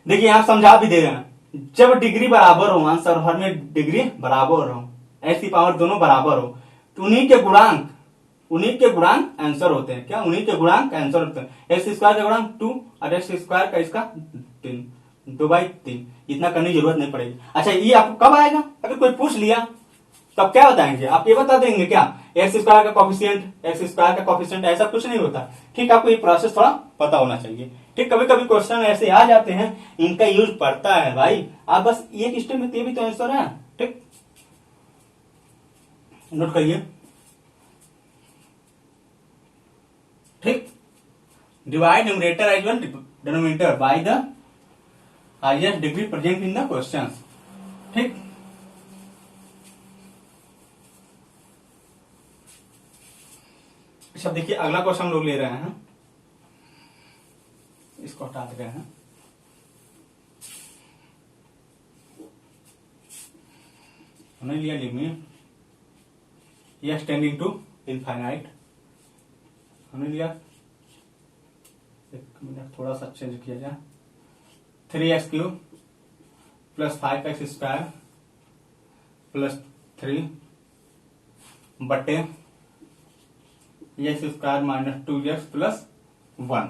[SPEAKER 1] देखिए यहां समझा भी दे रहे हैं, जब डिग्री बराबर हो, आंसर हर में डिग्री बराबर हो, एक्स की पावर दोनों बराबर हो, तो उन्हीं के गुणांक आंसर होते हैं, क्या उन्हीं के गुणांक आंसर होते हैं, एक्स स्क्वायर का गुणांक 2 और एक्स स्क्वायर का इसका 3, 2/3, इतना करने की जरूरत नहीं पड़ेगी। अच्छा, ये आपको कब आएगा, अगर कोई पूछ लिया तब क्या बताएंगे, आप ये बता देंगे क्या एक्स स्क्वायर का कॉफिशिएंट, ऐसा कुछ नहीं होता, ठीक। आपको ये प्रोसेस थोड़ा पता होना चाहिए, ठीक। कभी कभी क्वेश्चन ऐसे आ जाते हैं, इनका यूज पड़ता है भाई, आप बस एक स्टेप में, ये भी तो आंसर है, ठीक। नोट करिए, ठीक। Divide numerator as well denominator by the highest degree present in the question, ठीक। अच्छा, देखिए अगला क्वेश्चन हम लोग ले रहे हैं, इसको हटा दे रहे हैं, हमने लिया limit x tending to infinite, हमने लिया, एक मिनट थोड़ा सा चेंज किया जाए, 3x³ plus 5x square plus 3 बटे x square minus 2x plus 1,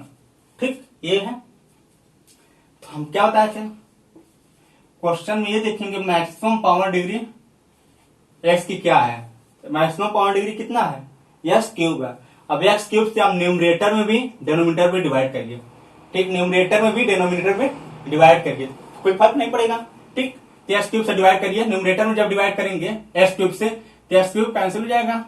[SPEAKER 1] ठीक। ये है, तो हम क्या बताए थे क्वेश्चन में, ये देखेंगे मैक्सिमम पावर डिग्री एक्स की क्या है, मैक्सिमम पावर डिग्री कितना है, x³ है। अब x³ से आप न्यूमरेटर में भी डिनोमिनेटर में डिवाइड करिए, ठीक, न्यूमरेटर में भी डिनोमिनेटर में डिवाइड करिए, कोई फर्क नहीं पड़ेगा। ठीक, तो एक्स क्यूब से डिवाइड करिए, न्यूमरेटर में जब डिवाइड करेंगे एक्स क्यूब से तो एक्स क्यूब कैंसिल हो जाएगा,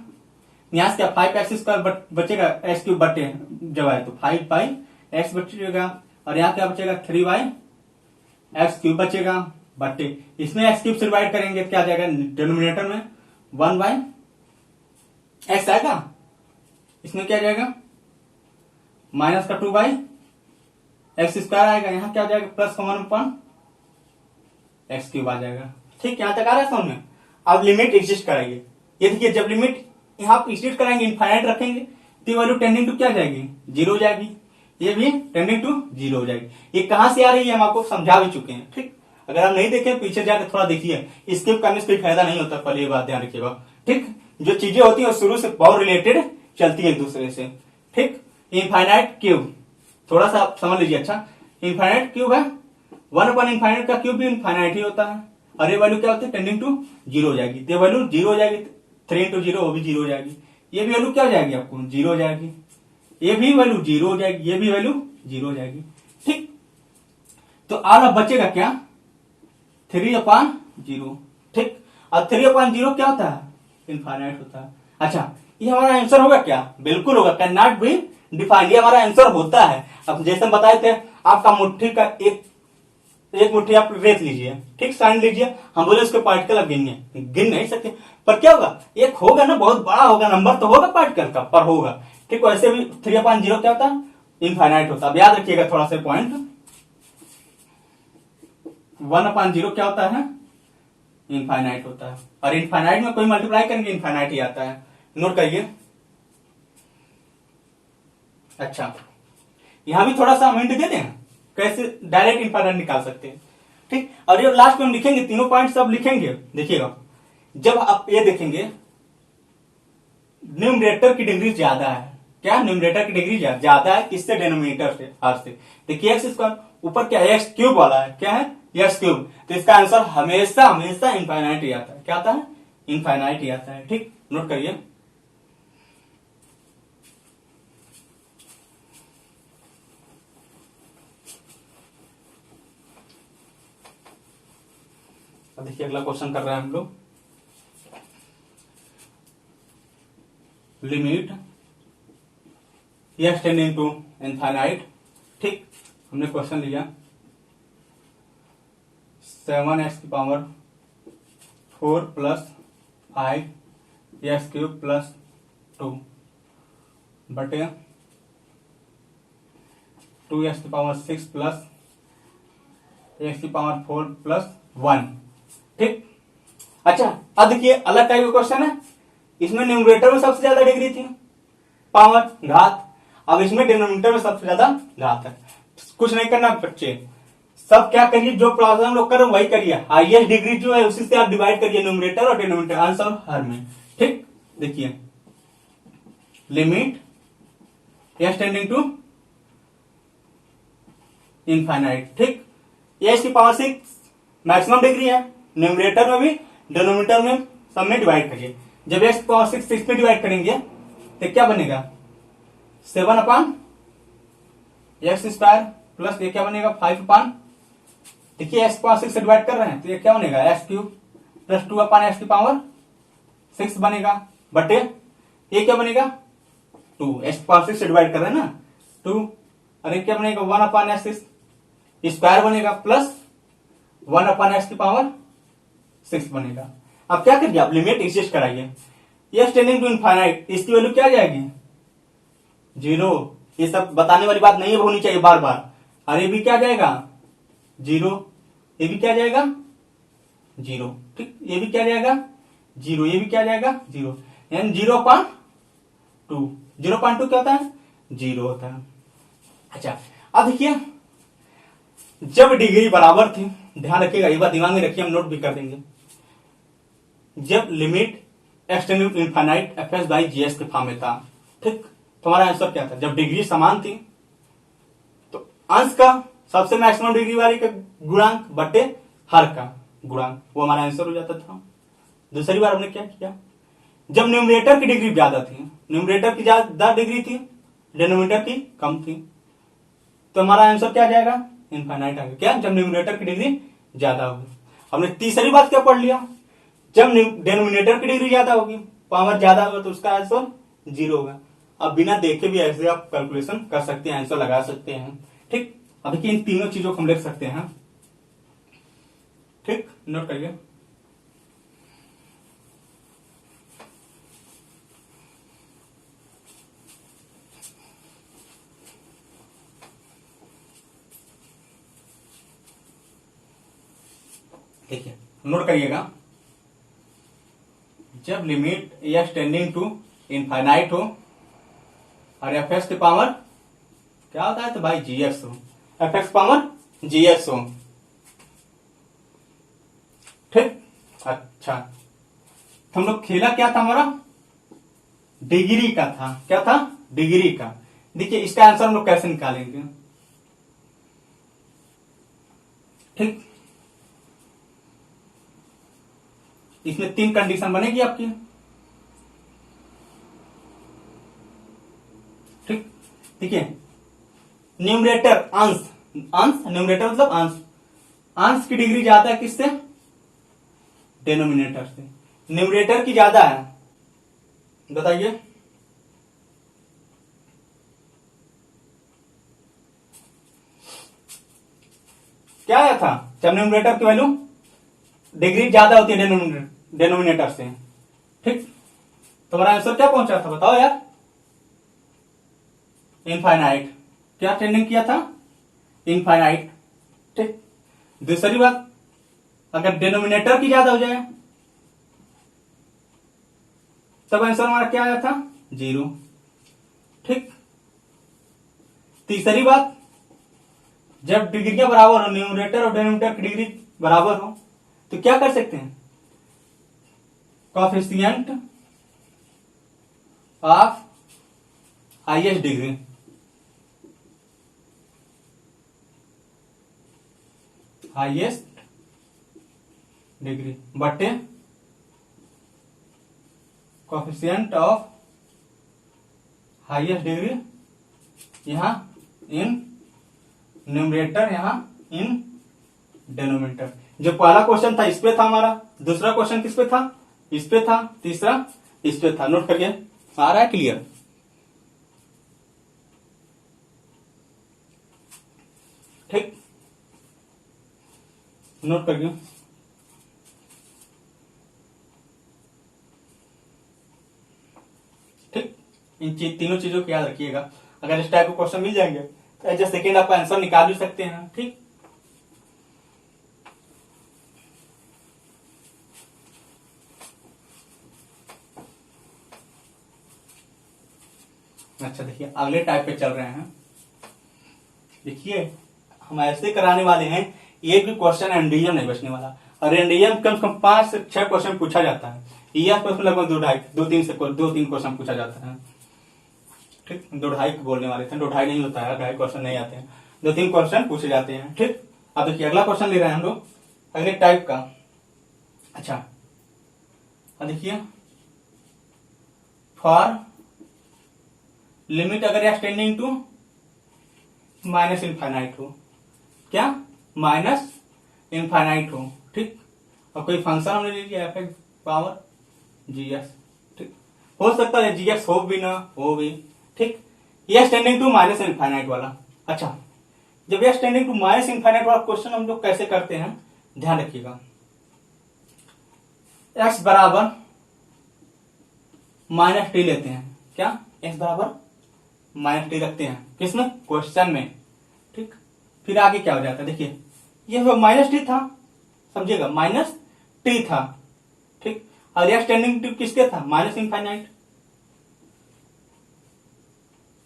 [SPEAKER 1] यहां से क्या 5x² बचेगा, एक्स क्यूब बटे जब आए तो 5x बचेगा, और यहाँ क्या बचेगा 3y(x³ बचेगा बटे, इसमें एक्स क्यूब से डिवाइड करेंगे क्या आ जाएगा, डिनोमिनेटर में 1/x आएगा, इसमें क्या जाएगा माइनस का 2/x² आएगा, यहां क्या आ जाएगा प्लस का 1/x³ आ जाएगा। ठीक, यहां तक आ रहा है समझ में। अब लिमिट एग्जिस्ट कराइए, ये देखिए जब लिमिट यहां पर एग्जिस्ट कराएंगे इनफाइनाइट रखेंगे तो वैल्यू टेंडिंग टू क्या जाएगी, 0 हो जाएगी, ये भी टेंडिंग टू 0 हो जाएगी। ये कहां से आ रही है हम आपको समझा भी चुके हैं। ठीक, अगर आप नहीं देखें पीछे जाकर थोड़ा देखिए, स्किप करने से कोई फायदा नहीं होता, पहले ये बात ध्यान रखिएगा। ठीक, जो चीजें होती है शुरू से बहुत रिलेटेड चलती है एक दूसरे से। ठीक, इनफाइनाइट क्यूब थोड़ा सा आप समझ लीजिए। अच्छा, इनफाइनाइट क्यूब है, 1/इनफाइनाइट का क्यूब भी इनफाइनाइट ही होता है, और ये वैल्यू क्या होती है टेंडिंग टू 0 हो जाएगी, तो वैल्यू 0 हो जाएगी, 3 × 0 वो भी 0 हो जाएगी, ये भी वैल्यू क्या हो जाएगी आपको 0 हो जाएगी, ये भी वैल्यू 0 हो जाएगी, ये भी वैल्यू 0 हो जाएगी। ठीक, तो अब बचेगा क्या 3/0। ठीक, और 3/0 क्या होता है, इनफाइनाइट होता है। अच्छा, ये हमारा आंसर होगा क्या, बिल्कुल होगा, कैन नॉट बी डिफाइंड, ये हमारा आंसर होता है। अब जैसे हम बताए थे, आपका मुट्ठी का एक मुट्ठी आप रेत लीजिए, ठीक, साइन लीजिए, हम बोले उसके पार्टिकल आप गिन नहीं सकते, पर क्या होगा एक होगा ना, बहुत बड़ा होगा, नंबर तो होगा पार्टिकल का पर होगा। ठीक, वैसे भी 3/0 क्या होता है, इनफाइनाइट होता है। अब याद रखिएगा थोड़ा सा पॉइंट, 1/0 क्या होता है, इनफाइनाइट होता है, और इनफाइनाइट में कोई मल्टीप्लाई करेंगे इनफाइनाइट ही आता है, नोट करिए। अच्छा, यहां भी थोड़ा सा हम हिंट दे दें कैसे डायरेक्ट इनफाइनाइट निकाल सकते हैं। ठीक, और ये लास्ट में हम लिखेंगे, तीनों पॉइंट सब लिखेंगे, देखिएगा जब आप ये देखेंगे न्यूमरेटर की डिग्री ज्यादा है, क्या न्यूमरेटर की डिग्री ज्यादा है किससे, डिनोमिनेटर से, आर से। देखिए x² ऊपर क्या है, x³ वाला है, क्या है x³, तो इसका आंसर हमेशा हमेशा इनफाइनाइट ही आता है, क्या आता है, इनफाइनाइट ही आता है। ठीक, नोट करिए। अब देखिए अगला क्वेश्चन कर रहे हैं हम लोग, limit x tending to infinite. ठीक, हमने क्वेश्चन लिया 7x⁴ + 5x³ + 2 बटे 2x⁴ + x⁴ + 1। ठीक, अच्छा, अब देखिए अलग टाइप का क्वेश्चन है, इसमें न्यूमरेटर में सबसे ज्यादा डिग्री थी पावर घात, अब इसमें डिनोमिनेटर में सबसे ज्यादा घात है। कुछ नहीं करना बच्चे, सब क्या करिए, जो प्रॉब्लम लोग कर रहे वही करिए, हाईएस्ट डिग्री जो है उसी से आप डिवाइड करिए न्यूमरेटर और डिनोमिनेटर, आंसर हर में। ठीक, देखिए limit x tending to infinite. ठीक, x⁴ मैक्सिमम डिग्री है, न्यूमरेटर में भी डिनोमिनेटर में सब में डिवाइड करिए, जब x⁴ 6 में डिवाइड करेंगे तो क्या बनेगा 7/x² प्लस ये क्या बनेगा 5/, देखिए x⁴ 6 से डिवाइड कर रहे हैं तो ये क्या बनेगा x³ + 2/x⁴ बनेगा, बटे ये क्या बनेगा 2, x⁴ 6 से डिवाइड कर रहे हैं ना 2, और ये क्या बनेगा 1/x² बनेगा प्लस 1/x⁴ बनेगा। अब क्या करिए, आप लिमिट एग्जिस्ट कराइए, x टेंडिंग टू इनफाइनाइट, इसकी वैल्यू क्या आ जाएगी 0, ये सब बताने वाली बात नहीं होनी चाहिए बार बार, और ये भी क्या जाएगा 0, ये भी क्या जाएगा 0। ठीक, ये भी क्या जाएगा 0, ये भी क्या जाएगा 0, यानी 0.2, 0.2 क्या होता है 0 होता है। अच्छा, अब देखिए जब डिग्री बराबर थी, ध्यान रखिएगा ये बात दिमाग में रखिए, हम नोट भी कर देंगे, जब limit x tending to infinite fs/gs के फॉर्म में था। ठीक, तुम्हारा आंसर क्या था, जब डिग्री समान थी तो अंश का सबसे मैक्सिमम डिग्री वाली का गुणांक बटे हर का गुणांक, वो हमारा आंसर हो जाता था। दूसरी बार हमने क्या किया, जब न्यूमरेटर की डिग्री ज्यादा थी, न्यूमरेटर की ज्यादा डिग्री थी, डिनोमिनेटर की कम थी, तो हमारा आंसर क्या आ जाएगा, इनफाइनाइट आ गया। क्या, जब न्यूमरेटर की डिग्री ज्यादा होगी। हमने तीसरी बात क्या पढ़ लिया, जब डेनोमिनेटर की डिग्री ज्यादा होगी, पावर ज्यादा होगा, तो उसका आंसर 0 होगा। अब बिना देखे भी ऐसे आप कैलकुलेशन कर सकते हैं, आंसर लगा सकते हैं। ठीक, अब देखिए इन तीनों चीजों को हम लिख सकते हैं। ठीक, नोट करिए। देखिए नोट करिएगा, जब limit s tending to infinite हो और एफ एक्स की पावर क्या होता है, तो भाई जी एक्स हो, एफ एक्स पावर जी एक्स हो। ठीक, अच्छा, तो हम लोग खेला क्या था, हमारा डिग्री का था। क्या था, डिग्री का। देखिए इसका आंसर हम लोग कैसे निकालेंगे। ठीक, इसमें 3 कंडीशन बनेगी आपकी। ठीक, देखिए न्यूमरेटर अंश, अंश न्यूमरेटर मतलब अंश, अंश की डिग्री ज्यादा है किससे, डेनोमिनेटर से। न्यूमरेटर की ज्यादा है, बताइए। क्या आया था, जब न्यूमरेटर की वैल्यू डिग्री ज्यादा होती है डेनोमिनेटर से। ठीक, तुम्हारा आंसर क्या पहुंचा था, बताओ यार, इनफाइनाइट। क्या टेंडिंग किया था, इनफाइनाइट। ठीक, दूसरी बात, अगर डेनोमिनेटर की ज्यादा हो जाए तब आंसर हमारा क्या आया था, 0। ठीक, तीसरी बात, जब डिग्रियां बराबर हो, न्यूमरेटर और डेनोमिनेटर की डिग्री बराबर हो, तो क्या कर सकते हैं, coefficient of highest degree, highest degree बटे कोएफिशिएंट ऑफ हाईएस्ट डिग्री, यहां इन न्यूमरेटर, यहां इन डेनोमिनेटर। जो पहला क्वेश्चन था इस पे था हमारा, दूसरा क्वेश्चन किस पे था, इस पे था, तीसरा इस पे था। नोट करिए, आ रहा है क्लियर। ठीक, नोट करिए। ठीक, इन तीनों चीजों को याद रखिएगा। अगर इस टाइप के क्वेश्चन मिल जाएंगे तो एज ए सेकेंड आप आंसर निकाल भी सकते हैं। ठीक, अच्छा देखिए अगले टाइप पे चल रहे हैं। देखिए हम ऐसे कराने वाले हैं, एक भी क्वेश्चन एनडीएम नहीं बचने वाला। और एनडीएम कम से कम 5 से 6 क्वेश्चन पूछा जाता है, ईएस क्वेश्चन लगभग 2-3 क्वेश्चन पूछा जाता है। ठीक, 2-2.5 बोलने वाले थे, 2-2.5 नहीं होता है, 2.5 क्वेश्चन नहीं आते हैं, 2-3 क्वेश्चन पूछे जाते हैं। ठीक, अब देखिए अगला क्वेश्चन ले रहे हैं हम लोग अगले टाइप का। अच्छा, अब देखिए फॉर लिमिट अगर एक्सटेंडिंग टू माइनस इनफाइनाइट हो, क्या, माइनस इनफाइनाइट हो। ठीक, और कोई फंक्शन हमने ले लिया एफ एक्स पावर जी एक्स। ठीक, हो सकता है जी एक्स हो भी ना हो भी। ठीक, ये एक्सटेंडिंग टू माइनस इनफाइनाइट वाला। अच्छा, जब ये एक्सटेंडिंग टू माइनस इनफाइनाइट वाला क्वेश्चन हम लोग कैसे करते हैं, ध्यान रखिएगा। एक्स बराबर माइनस टी लेते हैं, क्या, एक्स बराबर माइनस टी रखते हैं किसमें, क्वेश्चन में। ठीक, फिर आगे क्या हो जाता है, देखिए ये माइनस टी था, समझिएगा माइनस टी था। ठीक, और एक्स टेंडिंग टू किसके था, माइनस इनफाइनाइट।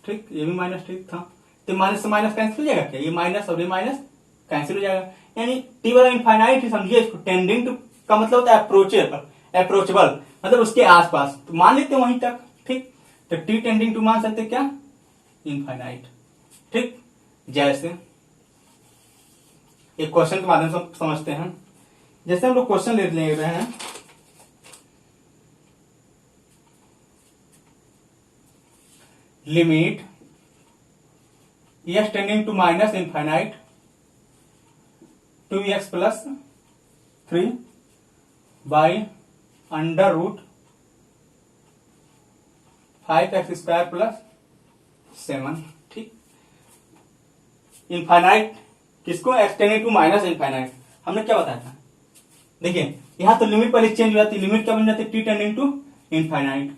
[SPEAKER 1] ठीक, ये भी माइनस टी था, तो माइनस से माइनस कैंसिल हो जाएगा क्या, ये माइनस और ये माइनस कैंसिल हो जाएगा। यानी टी वाला इनफाइनाइट ही समझिए इसको, टेंडिंग टू का मतलब होता है अप्रोचेबल, अप्रोचेबल मतलब उसके आसपास, तो मान लेते हैं वहीं तक। ठीक, तो टी टेंडिंग टू मान सकते क्या, इनफाइनाइट। ठीक, जैसे एक क्वेश्चन के माध्यम से समझते हैं। जैसे हम लोग क्वेश्चन ले रहे हैं, limit x tending to minus infinite 2x plus 3 by under root 5x square plus 7। ठीक, इनफाइनाइट किसको, x tending to minus infinite. हमने क्या बताया था, देखिए यहां तो लिमिट पहले चेंज हो जाती है, लिमिट क्या बन जाती है, t tending to infinite.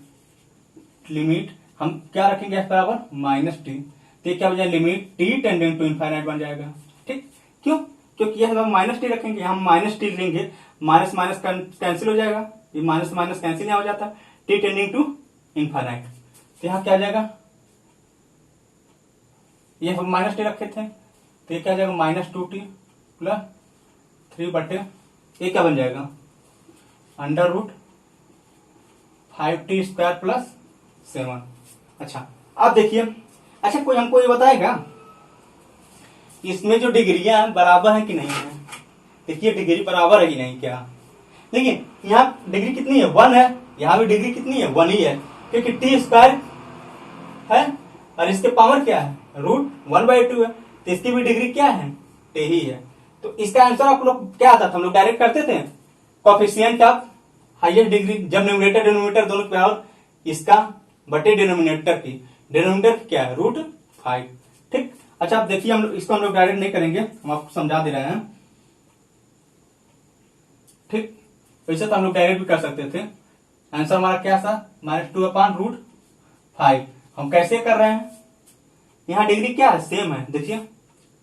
[SPEAKER 1] Limit हम क्या रखेंगे, एक्स बराबर माइनस टी, तो क्या बन जाएगा, limit t tending to infinite बन जाएगा। ठीक, क्यों, क्योंकि यह हम माइनस टी रखेंगे, हम माइनस टी लेंगे, माइनस माइनस कैंसिल हो जाएगा, ये माइनस माइनस कैंसिल यहाँ हो जाता है, टी टेंडिंग टू इनफाइनाइट। तो यहाँ क्या आ जाएगा, ये हम माइनस टी रखे थे, तो ये क्या आ जाएगा, माइनस 2t प्लस 3 बटे ये क्या बन जाएगा, under root 5t square plus 7। अच्छा अब देखिए, अच्छा कोई हमको ये बताएगा इसमें जो डिग्रियां बराबर है कि नहीं है। देखिए डिग्री बराबर है कि नहीं क्या, लेकिन यहाँ डिग्री कितनी है, 1 है, यहाँ भी डिग्री कितनी है, 1 ही है, क्योंकि टी स्क्वायर है और इसके पावर क्या है, रूट 1/2 है, तो इसकी भी डिग्री क्या है, टी ही है। तो इसका आंसर आप लोग क्या आता था, हम लोग डायरेक्ट करते थे, कोफिशिएंट ऑफ हाईएस्ट डिग्री, जब न्यूमरेटर डिनोमिनेटर दोनों की पावर इसका बटे डिनोमिनेटर की, डिनोमिनेटर क्या है, रूट 5। ठीक, अच्छा आप देखिए, हम इसको हम लोग डायरेक्ट नहीं करेंगे, हम आपको समझा दे रहे हैं। ठीक, वैसे तो हम लोग डायरेक्ट भी कर सकते थे। आंसर हमारा क्या था, -2/√5। हम कैसे कर रहे हैं, यहाँ डिग्री क्या है, सेम है, देखिए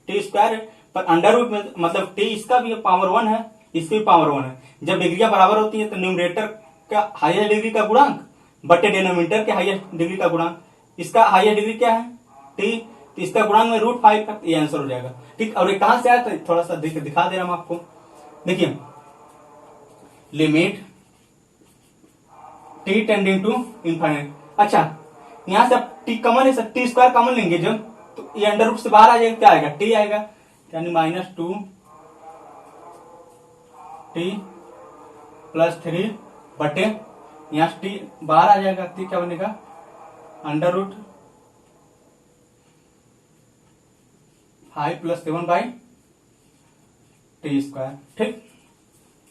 [SPEAKER 1] टी स्क्वायर है, पर अंडर रूट में मतलब टी इसका भी पावर 1 है, इसकी भी पावर 1 है। जब डिग्रियां बराबर होती है तो न्यूमरेटर का हाईएस्ट डिग्री का गुणांक बटे डिनोमिनेटर के हाईएस्ट डिग्री का गुणांक, इसका हाईएस्ट डिग्री क्या है, टी, तो इसका गुणांक में √5 का, ये आंसर हो जाएगा। ठीक, और ये कहां से आया था, थोड़ा सा दिखा दे रहा हूं आपको। देखिए limit t tending to infinite. अच्छा यहां से आप टी कॉमन है सर, टी स्क्वायर कॉमन लेंगे जब, तो ये अंडर रूट से बाहर आ जाएगा, क्या आएगा, टी आएगा, यानी -2t प्लस 3 बटे, यहां से टी बाहर आ जाएगा, तो क्या बनेगा, अंडर रूट 5 प्लस 7/टी स्क्वायर। ठीक,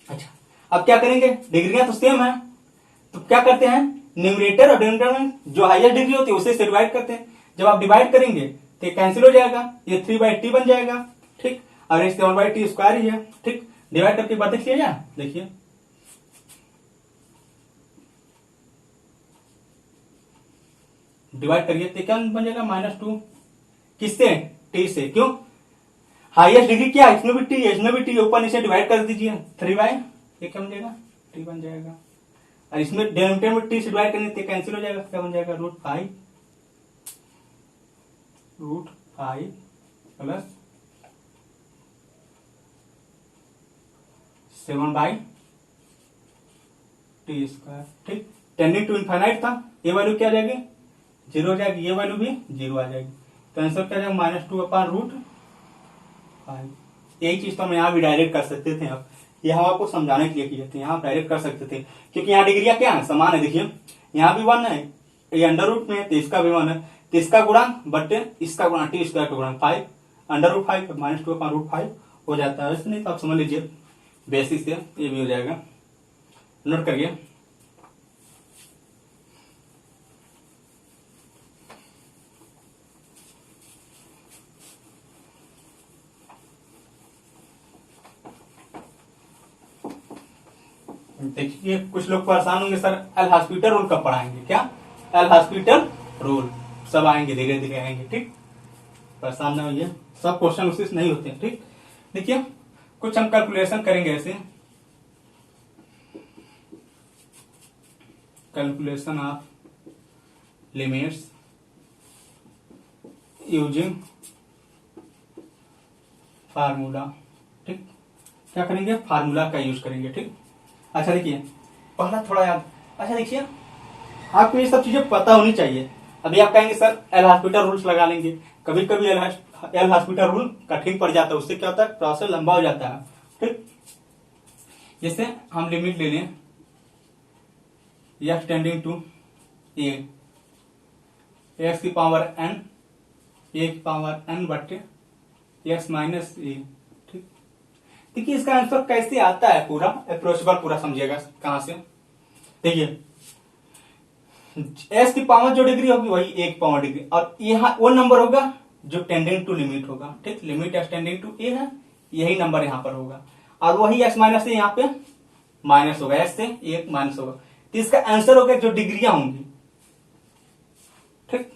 [SPEAKER 1] अच्छा अब क्या करेंगे, डिग्रियां तो सेम है, तो क्या करते हैं, न्यूमरेटर और डिनोमिनेटर में जो हाईएस्ट डिग्री होती है उसे से डिवाइड करते हैं। जब आप डिवाइड करेंगे तो कैंसिल हो जाएगा, ये 3/t बन जाएगा। ठीक, और ये 7/t स्क्वायर ही है। ठीक, डिवाइड करके बात देखिए, या देखिए डिवाइड करिए तो क्या बन जाएगा, -2 किससे, टी से, क्यों, हाईएस्ट डिग्री क्या है, इसमें भी टी है, इसमें भी टी है, ऊपर नीचे डिवाइड कर दीजिए, 3/, ये क्या बन जाएगा, टी बन जाएगा, और इसमें डिनोमिनेटर में टी से डिवाइड करने से कैंसिल हो जाएगा, क्या बन जाएगा, √5 प्लस 7/टी स्क्वायर। ठीक, टेंडिंग टू इनफाइनाइट था, ये वैल्यू क्या आ जाएगी, 0 हो जाएगी, ये वैल्यू भी 0 आ जाएगी, तो आंसर क्या आ जाएगा, -2/√5। यही चीज तो हम यहाँ भी डायरेक्ट कर सकते थे, अब ये हम आपको समझाने के लिए किए थे, यहाँ डायरेक्ट कर सकते थे, क्योंकि यहाँ डिग्रियां क्या है, समान है। देखिए यहाँ भी 1 है, ये अंडर रूट में है, तो इसका भी 1 है, तो इसका गुणांक बटे इसका गुणांक, टी स्क्वायर का गुणांक 5, अंडर रूट 5 -2/√5 हो जाता है। वैसे नहीं तो आप समझ लीजिए बेसिस से ये भी हो जाएगा, नोट करिए। देखिए कुछ लोग परेशान होंगे, सर एल हॉस्पिटल रूल कब पढ़ाएंगे, क्या एल हॉस्पिटल रूल, सब आएंगे, धीरे धीरे आएंगे। ठीक, परेशान ना होइए, सब क्वेश्चन उसी से नहीं होते हैं। ठीक, देखिए कुछ हम कैलकुलेशन करेंगे, ऐसे calculation of limits using formula. ठीक, क्या करेंगे, फार्मूला का यूज करेंगे। ठीक, अच्छा देखिए पहला थोड़ा याद, अच्छा देखिए आपको ये सब चीजें पता होनी चाहिए। अभी आप कहेंगे सर एल हॉस्पिटल रूल्स लगा लेंगे, कभी कभी एल हॉस्पिटल रूल कठिन पड़ जाता है, उससे क्या होता है, प्रोसेस लंबा हो जाता है। ठीक, जैसे हम लिमिट ले लें x tending to a, x की पावर n ए की पावर n बटे x माइनस ए। ठीक, देखिए इसका आंसर कैसे आता है, पूरा अप्रोचेबल पूरा समझिएगा कहां से। देखिए s की पावर जो डिग्री होगी वही a की पावर डिग्री, और यहाँ वो नंबर होगा जो टेंडिंग टू लिमिट होगा। ठीक, लिमिट एस टेंडिंग टू ए है, यही नंबर यहाँ पर होगा, और वही x माइनस ए यहाँ पे माइनस होगा, s से एक माइनस होगा, तो इसका आंसर होगा जो डिग्रियां होंगी। ठीक,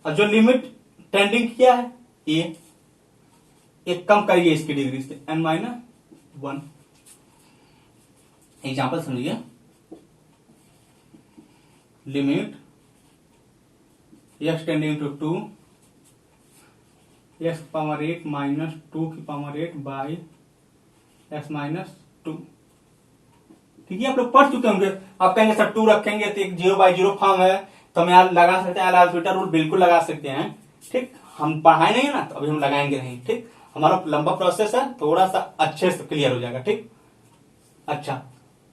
[SPEAKER 1] और जो लिमिट टेंडिंग क्या है ए, एक कम करिए इसकी डिग्री से n माइनस 1। एग्जाम्पल समझिए, limit x tending to 2 x की पावर 8 माइनस 2 की पावर 8 बाई x माइनस 2। ठीक है, आप लोग पढ़ चुके होंगे। आप कहेंगे सर 2 रखेंगे तो एक 0/0 फॉर्म है, तो हम यहाँ लगा सकते हैं, एल हॉस्पिटल रूल बिल्कुल लगा सकते हैं। ठीक, हम पढ़ाए नहीं है ना, तो अभी हम लगाएंगे नहीं। ठीक, हमारा लंबा प्रोसेस है, थोड़ा सा अच्छे से क्लियर हो जाएगा। ठीक, अच्छा,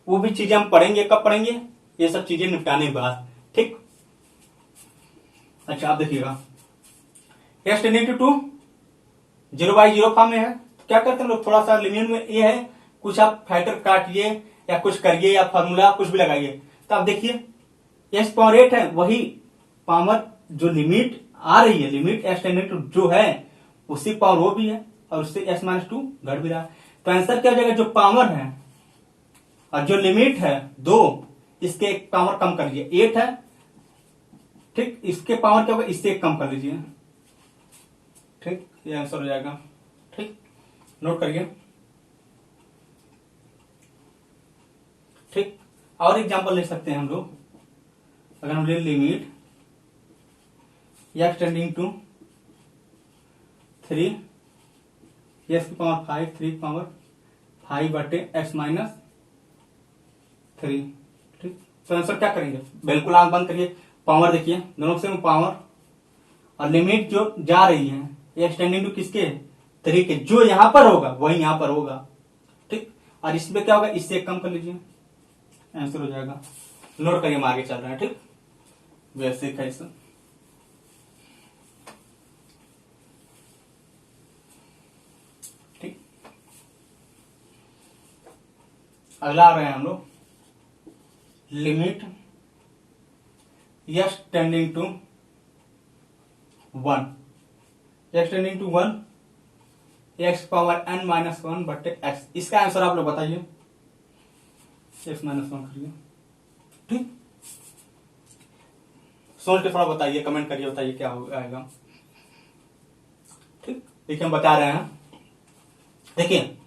[SPEAKER 1] वो भी चीजें हम पढ़ेंगे, कब पढ़ेंगे, ये सब चीजें निपटाने के बाद। ठीक, अच्छा आप देखिएगा, x टेंडिंग टू 0/0 फॉर्म में है, तो क्या करते हैं लोग, थोड़ा सा लिमिट में ये है, कुछ आप फैक्टर काटिए या कुछ करिए या फॉर्मूला कुछ भी लगाइए, तो आप देखिए x पावर 8 है, वही पावर जो लिमिट आ रही है, लिमिट x टेंडिंग टू जो है उसी पावर वो भी है, और उससे x माइनस 2 घट भी रहा है। तो आंसर क्या हो जाएगा, जो पावर है और जो लिमिट है 2, इसके एक पावर कम कर लीजिए, 8 है। ठीक, इसके पावर क्या होगा, इससे एक कम कर लीजिए। ठीक, ये आंसर हो जाएगा। ठीक, नोट करिए। ठीक, और एग्जांपल ले सकते हैं हम लोग, अगर हम ले limit x tending to 3 x की पावर 5 3 की पावर 5 बटे x माइनस 3। ठीक, तो आंसर क्या करेंगे, बिल्कुल आंख बंद करिए, पावर देखिए दोनों से पावर, और लिमिट जो जा रही है x टेंडिंग टू किसके, 3 के, जो यहां पर होगा वही यहां पर होगा। ठीक, और इसमें क्या होगा, इससे कम कर लीजिए, आंसर हो जाएगा। नोट करिए, हम आगे चल रहे हैं। ठीक, वैसे कैसे, ठीक, अगला आ रहे हैं हम लोग, limit x tending to 1, x tending to 1 x power n minus 1 बटे x। इसका आंसर आप लोग बताइए, x माइनस 1 करिए। ठीक, सोच के थोड़ा बताइए, कमेंट करिए, बताइए क्या आएगा। ठीक, देखिए हम बता रहे हैं, देखिए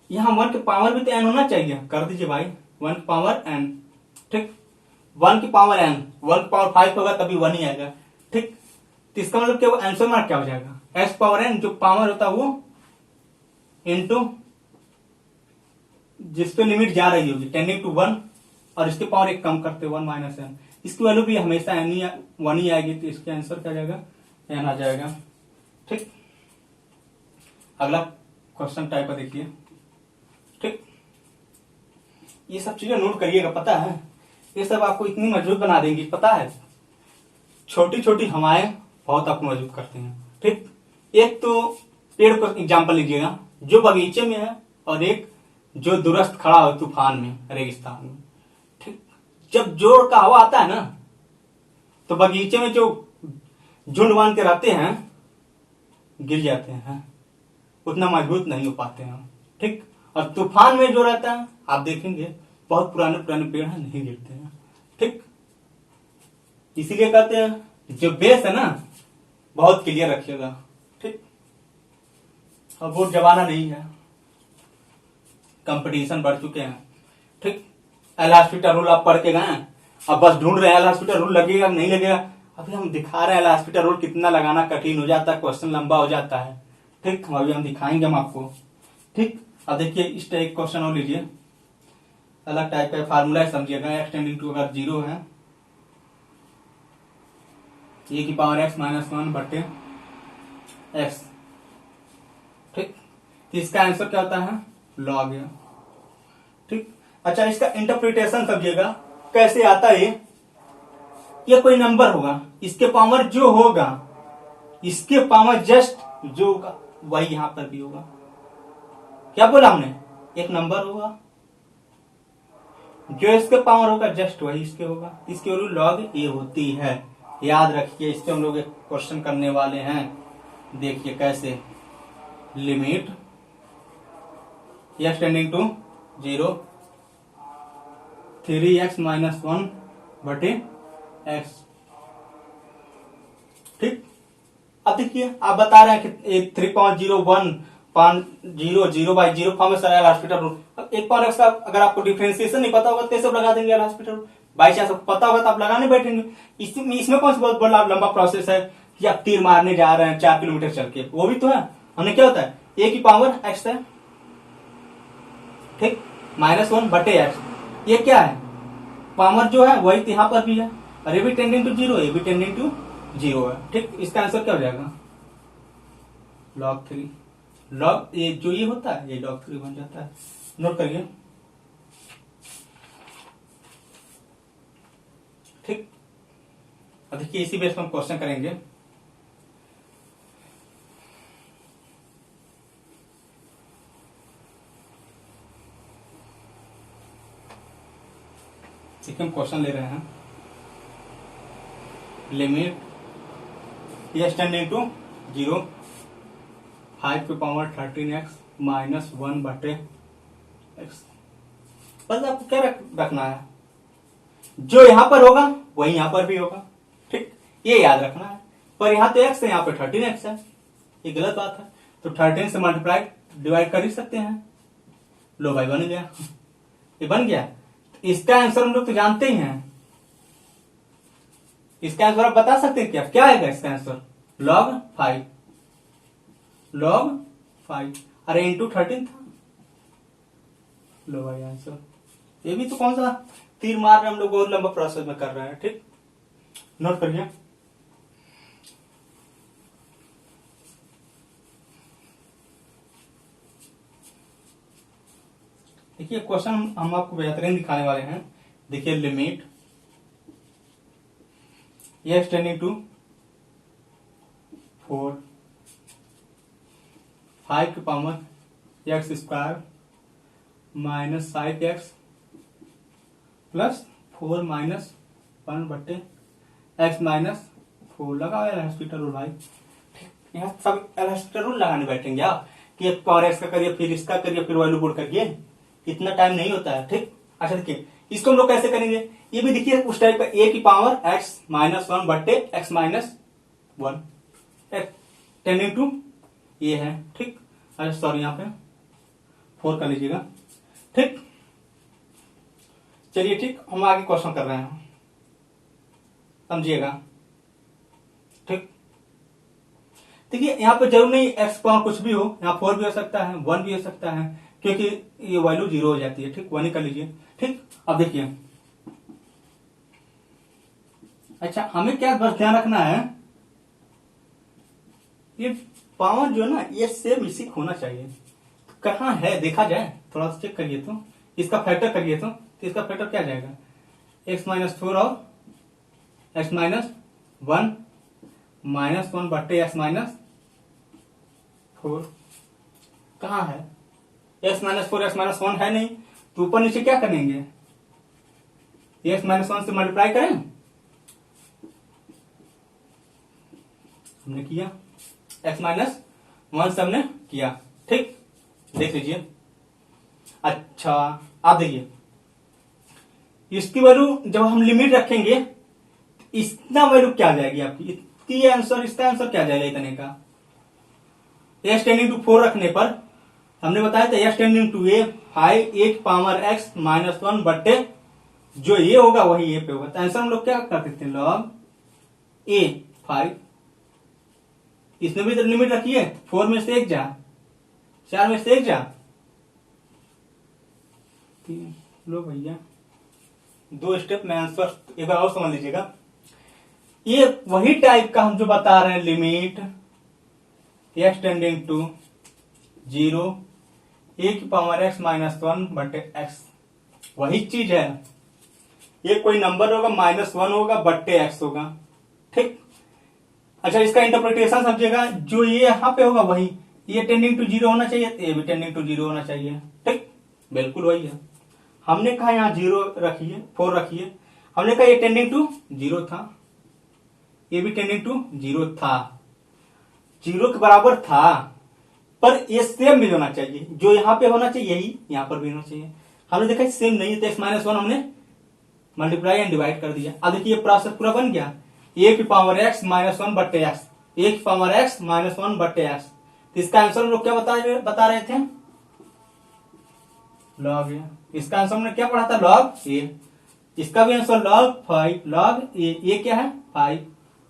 [SPEAKER 1] यहां 1 की पावर भी तो n होना चाहिए, कर दीजिए भाई, 1 की पावर n। ठीक, 1 की पावर n, 1 की पावर 5 होगा तभी 1 ही आएगा। ठीक, तो इसका मतलब क्या, आंसर मार्क क्या हो जाएगा, x पावर n जो पावर होता है वो इंटू जिसपे लिमिट जा रही होगी टेंडिंग टू 1, और इसके पावर एक कम करते 1 माइनस n, इसकी वैल्यू भी हमेशा n ही आएगी, तो इसके आंसर क्या जाएगा, n आ जाएगा। ठीक, अगला क्वेश्चन टाइप पर देखिए। ठीक, ये सब चीजें नोट करिएगा, पता है ये सब आपको इतनी मजबूत बना देंगी, पता है छोटी छोटी हवाएं बहुत आपको मजबूत करते हैं। ठीक, एक तो पेड़ को एग्जाम्पल लीजिएगा जो बगीचे में है, और एक जो दुरस्त खड़ा हो तूफान में, रेगिस्तान में। ठीक, जब जोर का हवा आता है ना, तो बगीचे में जो झुंड बांध के रहते हैं गिर जाते हैं, उतना मजबूत नहीं हो पाते हैं। ठीक, और तूफान में जो रहता है आप देखेंगे बहुत पुराने पुराने पेड़ हैं, नहीं गिरते हैं। ठीक, इसीलिए कहते हैं जो बेस है ना बहुत क्लियर रखिएगा। ठीक, अब वो जमाना नहीं है, कंपटीशन बढ़ चुके हैं। ठीक, एल हॉस्पिटल रूल आप पढ़ के गए, अब बस ढूंढ रहे हैं एल हॉस्पिटल रूल लगेगा नहीं लगेगा, अभी हम दिखा रहे हैं एल हॉस्पिटल रूल कितना लगाना कठिन हो जाता है, क्वेश्चन लंबा हो जाता है। ठीक, अभी हम दिखाएंगे हम आपको। ठीक, अब देखिए इस टाइप क्वेश्चन और लीजिए, अलग टाइप का फार्मूला समझिएगा, x टेंडिंग टू अगर 0 है, ए की पावर x माइनस 1 बटे x। ठीक, तो इसका आंसर क्या होता है, लॉग है। ठीक, अच्छा इसका इंटरप्रिटेशन समझिएगा कैसे आता है, ये कोई नंबर होगा, इसके पावर जो होगा, इसके पावर जस्ट जो होगा वही यहां पर भी होगा। क्या बोला हमने? एक नंबर होगा, जो इसके पावर होगा जस्ट वही इसके होगा। इसकी वैल्यू लॉग ए होती है। याद रखिए, इससे हम लोग एक क्वेश्चन करने वाले हैं। देखिए कैसे, limit x tending to 0 3x - 1 बटे x। ठीक, अब देखिए आप बता रहे हैं कि 3.01 0/0 फॉर्म में सर एल हॉस्पिटल रूल। अब एक पावर एक्स का अगर आपको डिफरेंशिएशन नहीं पता होगा तो सब लगा देंगे L hospital rule. By chance आपको पता होगा तो आप लगाने बैठेंगे। इसमें कौन सा बहुत बड़ा लंबा प्रोसेस है कि आप तीर मारने जा रहे हैं 4 किलोमीटर चल के, वो भी तो है। हमने क्या होता है, ए की पावर एक्स है, ठीक, -1 बटे एक्स। ये क्या है, पावर जो है वही यहां पर भी है, और ये भी टेंडिंग टू 0, ये भी टेंडिंग टू 0 है। ठीक, इसका आंसर क्या हो जाएगा, log 3। लॉग ये जो ये होता है ये log 3 बन जाता है। नोट करिए। ठीक, अब देखिए इसी बेस पर हम क्वेश्चन करेंगे। देखिए हम क्वेश्चन ले रहे हैं, लिमिट एक्स टेंडिंग टू 0 5 की पावर 13x -1 बटे x। बस आपको क्या रखना है, जो यहां पर होगा वही यहां पर भी होगा। ठीक, ये याद रखना है। पर यहां तो x है, यहां पर 13x है, ये गलत बात है। तो 13 से मल्टीप्लाई डिवाइड कर ही सकते हैं। लो भाई बन गया, ये बन गया। इसका आंसर हम लोग तो जानते ही हैं। इसका आंसर आप बता सकते हैं क्या, क्या आएगा इसका आंसर, log 5। log 5 अरे इंटू 13 था। लो भाई आंसर, ये भी तो कौन सा तीर मार रहे हम लोग बहुत लंबा प्रोसेस में कर रहे हैं। ठीक, नोट करिए। देखिए क्वेश्चन हम आपको बेहतरीन दिखाने वाले हैं। देखिए लिमिट एक्स टेंडिंग टू 4 5 की पावर एक्स स्क्वायर -5x +4 -1 बटे x -4 लगा एल हॉस्पिटल रूल भाई। यहाँ सब एल हॉस्पिटल रूल लगाने बैठेंगे आप कि एक पावर एक्स का करिए फिर इसका करिए फिर वैल्यू पुट करिए, इतना टाइम नहीं होता है। ठीक, अच्छा देखिए इसको हम लोग कैसे करेंगे, ये भी देखिए उस टाइप का, a की पावर x -1 बटे x -1 टेंडिंग टू ये है। ठीक, अच्छा सॉरी यहाँ पे 4 कर लीजिएगा। ठीक, चलिए ठीक, हम आगे क्वेश्चन कर रहे हैं, समझिएगा। ठीक, देखिए यहाँ पे जरूर नहीं एक्स पावर कुछ भी हो, यहाँ 4 भी हो सकता है 1 भी हो सकता है, क्योंकि ये वैल्यू 0 हो जाती है। ठीक, 1 ही कर लीजिए। ठीक, अब देखिए, अच्छा हमें क्या बस ध्यान रखना है, ये पावर जो है ना ये सेम इसी होना चाहिए। तो कहाँ है देखा जाए, थोड़ा सा चेक करिए तो, इसका फैक्टर करिए तो इसका फैक्टर क्या जाएगा, x -4 और x -1 -1 बटे x -4 कहाँ है, x -4 x -1 है नहीं, तो ऊपर नीचे क्या करेंगे, x -1 से मल्टीप्लाई करें, हमने किया, x -1 से हमने किया। ठीक, देख लीजिए। अच्छा आप देखिए इसकी वैल्यू जब हम लिमिट रखेंगे इतना वैल्यू क्या आ जाएगी आपकी, इसकी आंसर, इसका आंसर क्या आ जाएगा इतने का, x टेंडिंग टू 4 रखने पर हमने बताया था x tending to a 8 power x -1 बटे जो ये होगा वही a पे होगा। तो आंसर हम लोग क्या कर देते हैं, log a 5। इसमें भी तो लिमिट रखिए, 4 में से 1 जा, 4 में से 1 जा, लो भैया 2 स्टेप में आंसर एक बार और समझ लीजिएगा। ये वही टाइप का हम जो बता रहे हैं, limit x tending to 0 a की पावर x -1 बटे x, वही चीज है। ये कोई नंबर होगा, -1 होगा बट्टे x होगा। ठीक। अच्छा, इसका इंटरप्रिटेशन समझिएगा, जो ये यहाँ पे होगा वही ये टेंडिंग टू 0 होना चाहिए, ये भी टेंडिंग टू 0 होना चाहिए। ठीक, बिल्कुल वही है। हमने कहा यहाँ 0 रखिए, 4 रखिए, हमने कहा ये टेंडिंग टू 0 था, ये भी टेंडिंग टू 0 था, 0 के बराबर था, पर ये सेम भी होना चाहिए, जो यहाँ पे होना चाहिए यही यहाँ पर भी होना चाहिए। हमने देखा सेम नहीं है तो x-1 हमने मल्टीप्लाई एंड डिवाइड कर दिया। अब देखिए ये प्रोसेस पूरा बन गया, a की पावर x -1 बट्टे x, a की पावर x -1 बट्टे x। तो इसका आंसर हम लोग क्या बता रहे थे, लॉग ए। इसका आंसर हमने क्या पढ़ा था, लॉग ए। इसका भी आंसर लॉग 5, लॉग ए क्या है 5।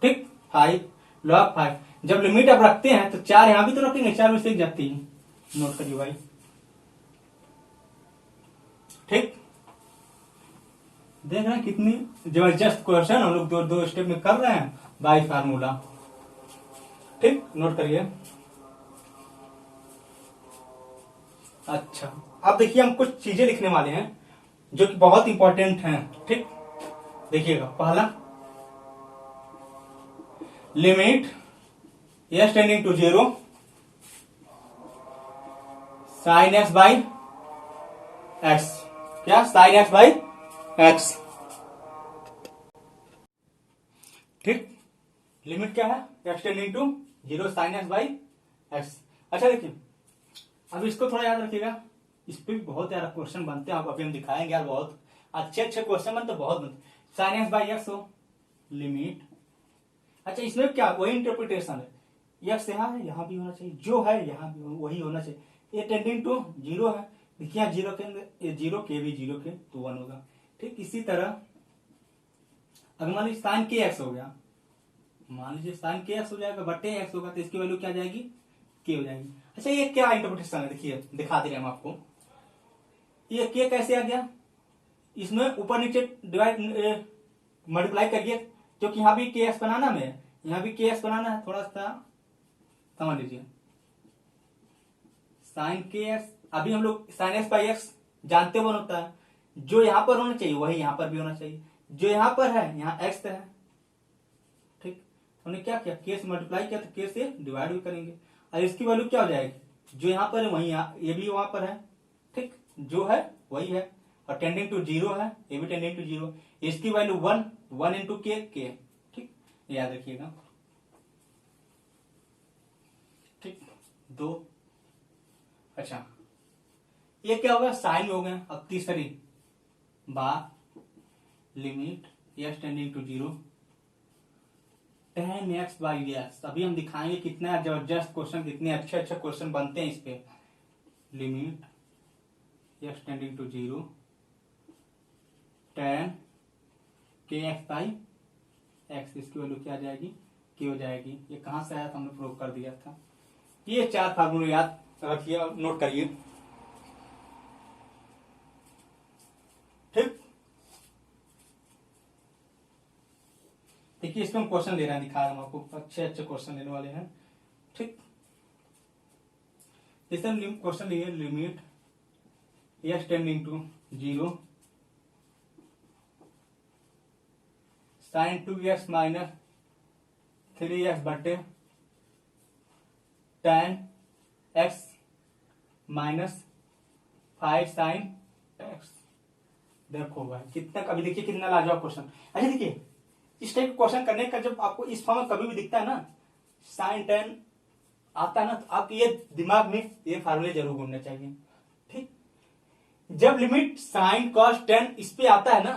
[SPEAKER 1] ठीक, 5 लॉग 5। जब लिमिट आप रखते हैं तो 4 यहां भी तो रखेंगे, 4 में से जाती है, नोट करिए भाई। ठीक, देख रहे हैं कितनी जबरदस्त क्वेश्चन हम लोग दो स्टेप में कर रहे हैं बाय फार्मूला। ठीक, नोट करिए। अच्छा, अब देखिए हम कुछ चीजें लिखने वाले हैं जो कि बहुत इंपॉर्टेंट हैं। ठीक, देखिएगा, पहला limit s tending to 0 sine x by x, क्या साइन x बाई x। ठीक, लिमिट क्या है, x tending to 0 sine x by x। अच्छा देखिए, अब इसको थोड़ा याद रखिएगा, इस पे भी बहुत यार क्वेश्चन बनते हैं, आप अभी हम दिखाएंगे यार, बहुत अच्छे अच्छे क्वेश्चन बनते, बहुत बनते। साइन x बाई x हो लिमिट, अच्छा इसमें क्या वही इंटरप्रिटेशन है, x यहाँ है यहाँ भी होना चाहिए, जो है यहाँ भी वही होना चाहिए, ये टेंडिंग टू 0 है, देखिए यहाँ 0 के अंदर ये 0 के भी 0 के तो 1 होगा। ठीक, इसी तरह अगर मान लीजिए साइन के x हो गया, मान लीजिए साइन के x हो जाएगा बट्टे x होगा, तो इसकी वैल्यू क्या जाएगी, के हो जाएगी। अच्छा, ये क्या इंटरप्रिटेशन है, देखिए दिखा दे रहे हैं हम आपको, ये के कैसे आ गया, इसमें ऊपर नीचे डिवाइड मल्टीप्लाई करिए, क्योंकि यहाँ भी के एक्स बनाना में, यहाँ भी के एक्स बनाना है, थोड़ा सा समझ लीजिए। साइन के एक्स, अभी हम लोग साइन एक्स बाई एक्स जानते हुए होता है, जो यहां पर होना चाहिए वही यहां पर भी होना चाहिए, जो यहां पर है यहाँ एक्स है। ठीक, हमने क्या किया, के से मल्टीप्लाई किया तो के से डिवाइड भी करेंगे, और इसकी वैल्यू क्या हो जाएगी, जो यहां पर है वही ये भी वहां पर है। ठीक, जो है वही है, और टेंडिंग टू 0 है, ये भी टेंडिंग टू 0, इसकी वैल्यू 1 इंटू के। ठीक, याद रखिएगा। ठीक, 2। अच्छा, ये क्या होगा, साइन हो गया। अब तीसरी बात, limit x tending to 0 tan x by x. अभी हम दिखाएंगे कितना जबरदस्त क्वेश्चन, कितने अच्छे अच्छे क्वेश्चन बनते हैं इस पे। Limit x tending to 0 tan के एक्स बाई एक्स, इसकी वैल्यू क्या आ जाएगी, की हो जाएगी। ये कहां से आया था, हमने प्रूव कर दिया था। ये 4 फार्मूले याद रखिए और नोट करिए। ठीक, देखिए इसमें हम क्वेश्चन ले रहे हैं, दिखा रहे हैं आपको, अच्छे अच्छे क्वेश्चन लेने वाले हैं। ठीक, जैसे हम क्वेश्चन लिए, limit x tending to 0 sine 2x minus 3x बटे tan x minus 5 sine x। देखो भाई कितना, अभी देखिए कितना लाजवाब क्वेश्चन। अच्छा देखिए, इस टाइप क्वेश्चन करने का जब आपको इस फॉर्म में कभी भी दिखता है ना, साइन टेन आता है ना, तो आपके ये दिमाग में ये फार्मूले जरूर घूमने चाहिए। ठीक, जब लिमिट साइन कॉस टेन इस पे आता है ना,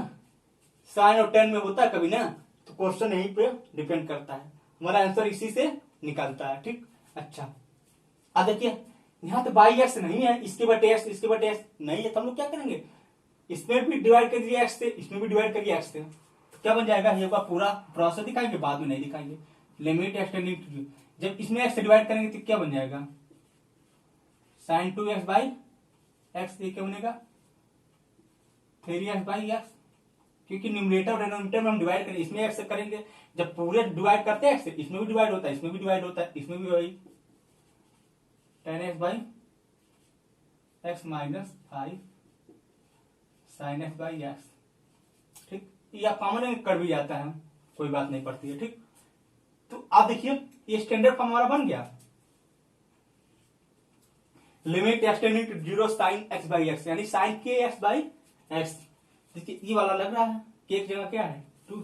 [SPEAKER 1] साइन और टेन में होता है कभी ना, तो क्वेश्चन यहीं पे डिपेंड करता है, हमारा आंसर इसी से निकलता है। ठीक, अच्छा अब देखिए यहाँ तो बाई एक्स नहीं है, इसके बटे एक्स, इसके बटे एक्स नहीं है, तो हम लोग क्या करेंगे, इसमें भी डिवाइड कर दिए एक्स से, इसमें भी डिवाइड करिए एक्स से, तो क्या बन जाएगा, ये पूरा प्रोसेस दिखाएंगे, बाद में नहीं दिखाएंगे। लिमिट एक्स टेंडिंग टू, जब इसमें एक्स से डिवाइड करेंगे तो क्या बन जाएगा, साइन 2x बाई एक्स, ये क्या बनेगा 3x बाई एक्स, क्योंकि न्यूमरेटर और डिनोमिनेटर में हम डिवाइड करेंगे, इसमें एक्स से करेंगे, जब पूरे डिवाइड करते हैं एक्स से, इसमें भी डिवाइड होता है, इसमें भी डिवाइड होता है, इसमें भी वही tan x by x minus 5 sine x by x. ठीक, या कॉमन में कर भी जाता है, कोई बात नहीं पड़ती है। ठीक, तो आप देखिए ये स्टैंडर्ड फॉर्म हमारा बन गया, limit x tending to 0 sine x by x, यानी साइन के एक्स बाई एक्स। देखिए ये वाला लग रहा है के एक जगह क्या है 2,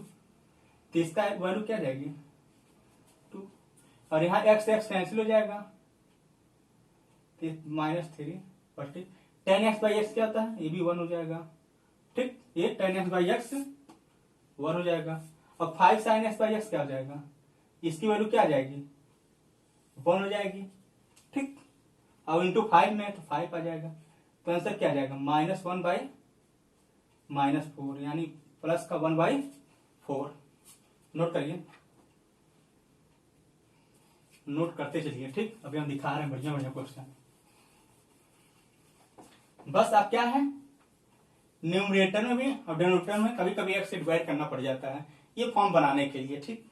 [SPEAKER 1] तो इसका वैल्यू क्या जाएगी 2, और यहाँ x x कैंसिल हो जाएगा, -3 first. Ten x by x क्या होता है, ये भी 1 हो जाएगा। ठीक, ये 10x बाई एक्स 1 हो जाएगा, और 5 साइन x बाई एक्स क्या हो जाएगा, इसकी वैल्यू क्या आ जाएगी 1 हो जाएगी। ठीक, अब इंटू 5 में तो 5 आ जाएगा, तो आंसर क्या आ जाएगा -1 बाई -4, यानी प्लस का 1/4। नोट करिए, नोट करते चलिए। ठीक, अभी हम दिखा रहे हैं बढ़िया बढ़िया क्वेश्चन। बस आप क्या है, न्यूमरेटर में भी और डिनोमिनेटर में कभी कभी x से डिवाइड करना पड़ जाता है ये फॉर्म बनाने के लिए। ठीक,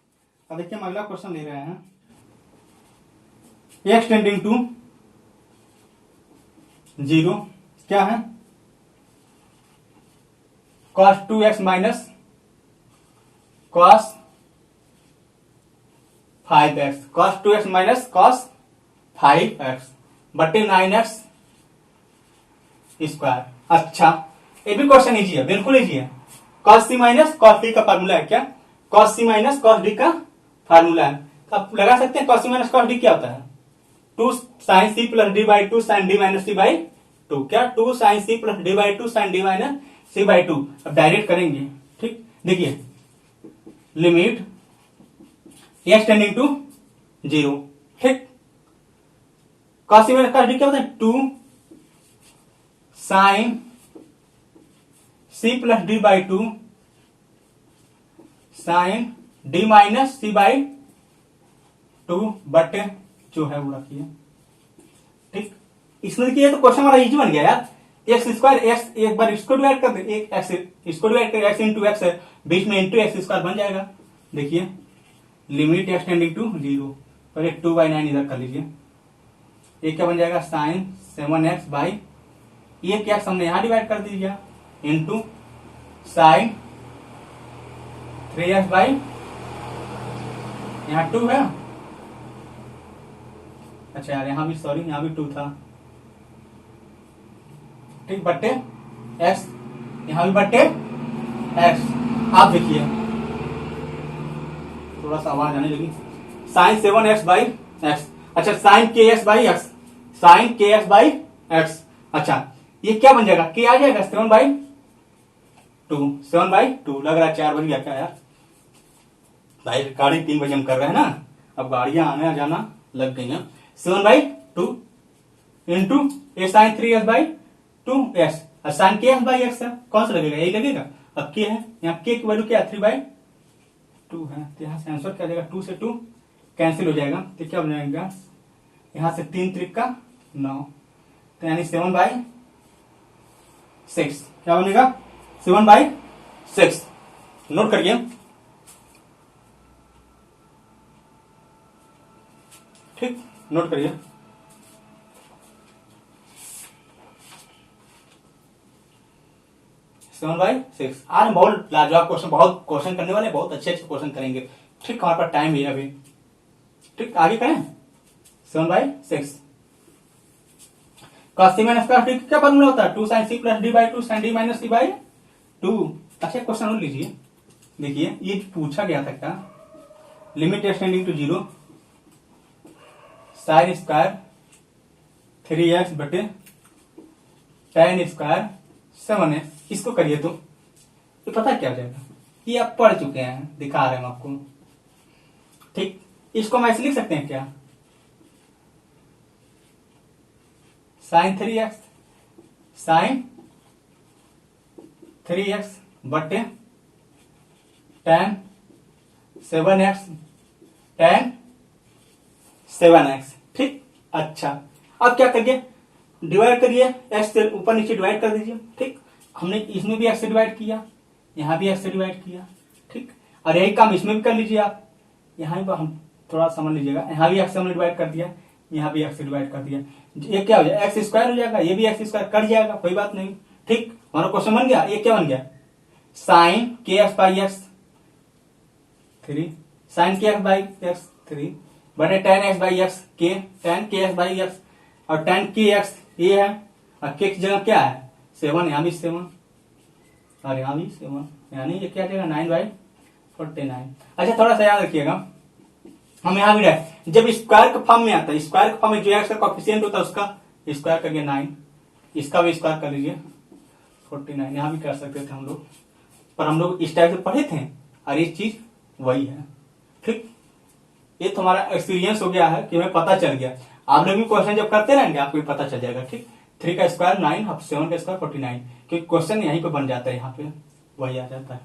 [SPEAKER 1] अब देखिए हम अगला क्वेश्चन ले रहे हैं, x टेंडिंग टू 0 क्या है, cos 2x minus cos 5x, cos 2x minus cos 5x बटे 9x स्क्वायर। अच्छा, ये भी क्वेश्चन इजी है, बिल्कुल इजी है। cos c minus cos d का फार्मूला है क्या, cos c minus cos d का फार्मूला है। अब लगा सकते हैं cos c minus cos d क्या होता है, 2 sin c plus d by 2 sin d minus c by 2, क्या 2 sin c plus d by 2 sin d minus c by 2। अब डायरेक्ट करेंगे। ठीक, देखिए लिमिट x टेंडिंग टू 0। ठीक, cos c minus cos d क्या होता है 2 sin c plus d by 2 sin d minus c by 2 बटे जो है वो रखिए। ठीक, इसमें देखिए तो क्वेश्चन हमारा इजी बन गया यार, एक्स स्क्वायर एक्स एक बार इसको डिवाइड कर दे, एक एक्स इसको डिवाइड कर एक्स इंटू एक्स है, बीच में इंटू एक्स स्क्वायर बन जाएगा। देखिए लिमिट एक्स टेंडिंग टू 0, पहले 2/9 इधर कर लीजिए, ये क्या बन जाएगा साइन 7x बाई, ये क्या हमने यहां डिवाइड कर दीजिए इंटू साइन 3x बाई, यहाँ 2 है, अच्छा यार यहां भी सॉरी यहां भी 2 था। ठीक, बट्टे x, यहां भी बट्टे x। आप देखिए थोड़ा सा आवाज आने लगी, साइन 7x बाई एक्स, अच्छा साइन के एक्स बाई एक्स, साइन के एक्स बाई एक्स। अच्छा ये क्या बन जाएगा, के आ जाएगा 7/2, 7/2 लग रहा है 4 बज गया क्या यार भाई, गाड़ी 3 बजे हम कर रहे हैं ना, अब गाड़ियां आने जाना लग गई हैं। 7/2 into a sine 3x by 2x, sine के एक्स बाई एक्स है, कौन सा लगेगा यही लगेगा। अब के है, यहाँ के की वैल्यू क्या 3/2 है, तो यहाँ से आंसर क्या जाएगा 2 से 2 कैंसिल हो जाएगा, तो क्या बन जाएगा यहाँ से 3 3 का 9, तो यानी 7/6 क्या बनेगा 7/6। नोट करिए, ठीक नोट करिए। Seven by six. आज बहुत लाजवाब क्वेश्चन, बहुत क्वेश्चन करने वाले, बहुत अच्छे अच्छे क्वेश्चन करेंगे। ठीक, हमारे पास टाइम है अभी। ठीक, आगे करें 7/6। cos c minus cos d क्या फॉर्मूला होता है 2 sin c plus d by 2 sin d minus c by 2। अच्छा क्वेश्चन और लीजिए, देखिए ये पूछा गया था क्या, limit x tending to 0 sine square 3x बटे tan स्क्वायर 7x, इसको करिए तो ये पता क्या हो जाएगा, ये आप पढ़ चुके हैं, दिखा रहे हैं हम आपको। ठीक, इसको हम ऐसे लिख सकते हैं क्या, साइन 3x बटे tan 7x tan 7x। ठीक, अच्छा अब क्या करिए, डिवाइड करिए, एक्स से ऊपर नीचे डिवाइड कर दीजिए। ठीक, हमने इसमें भी एक्स से डिवाइड किया, यहां भी एक्स से डिवाइड किया। ठीक, और यही काम इसमें भी कर लीजिए आप, यहां भी हम थोड़ा समझ लीजिएगा, यहां भी एक्स से हमने डिवाइड कर दिया, यहां भी एक्स से डिवाइड कर दिया, ये क्या हो जाएगा एक्स स्क्वायर हो जाएगा, ये भी एक्स स्क्वायर कट जाएगा, कोई बात नहीं। ठीक, हमारा क्वेश्चन बन गया, ये क्या बन गया साइन के एक्स बाई एक्स 3 साइन के एक्स बाई एक्स 3 बटे टेन एक्स बाई एक्स के टेन के एक्स बाई एक्स और टेन के एक्स ये है और के की जगह क्या है 7 यहाँ भी 7 और यहाँ भी 7 यानी ये क्या देगा 9/49। अच्छा थोड़ा सा याद रखिएगा हम यहाँ भी रहे जब स्क्वायर के फॉर्म में आता है स्क्वायर के फॉर्म में जो एक्स का कोएफिशिएंट होता है उसका स्क्वायर करिए 9 इसका भी स्क्वायर कर लीजिए 49 यहाँ भी कर सकते थे हम लोग पर हम लोग इस टाइप से पढ़े थे और ये चीज वही है। ठीक ये तो हमारा एक्सपीरियंस हो गया है कि हमें पता चल गया। आप लोग भी क्वेश्चन जब करते रहेंगे आपको भी पता चल जाएगा। ठीक 3 का स्क्वायर 9 अब 7 का स्क्वायर 49 क्योंकि क्वेश्चन यहीं पे बन जाता है यहाँ पे वही आ जाता है।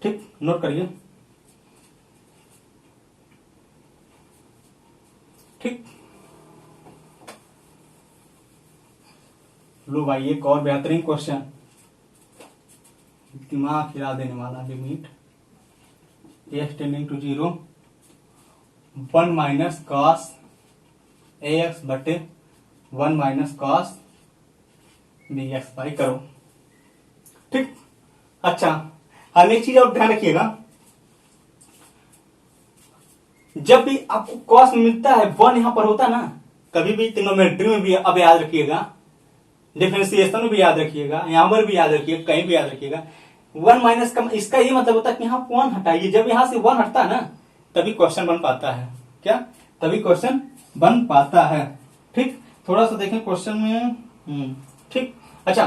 [SPEAKER 1] ठीक नोट करिए। ठीक लो भाई एक और बेहतरीन क्वेश्चन दिमाग हिला देने वाला limit x tending to 0 1 minus cos ax बटे 1 माइनस कॉस bx भाई करो। ठीक अच्छा हम एक चीज और ध्यान रखिएगा जब भी आपको कॉस मिलता है 1 यहां पर होता है ना कभी भी ट्रिग्नोमेट्री में भी अब याद रखिएगा डिफरेंशिएशन में भी याद रखिएगा यहां पर भी याद रखिएगा कहीं भी याद रखिएगा 1 माइनस का इसका ये मतलब होता है कि यहाँ 1 हटाइए जब यहां से 1 हटता है ना तभी क्वेश्चन बन पाता है। क्या तभी क्वेश्चन बन पाता है। ठीक थोड़ा सा देखें क्वेश्चन में ठीक अच्छा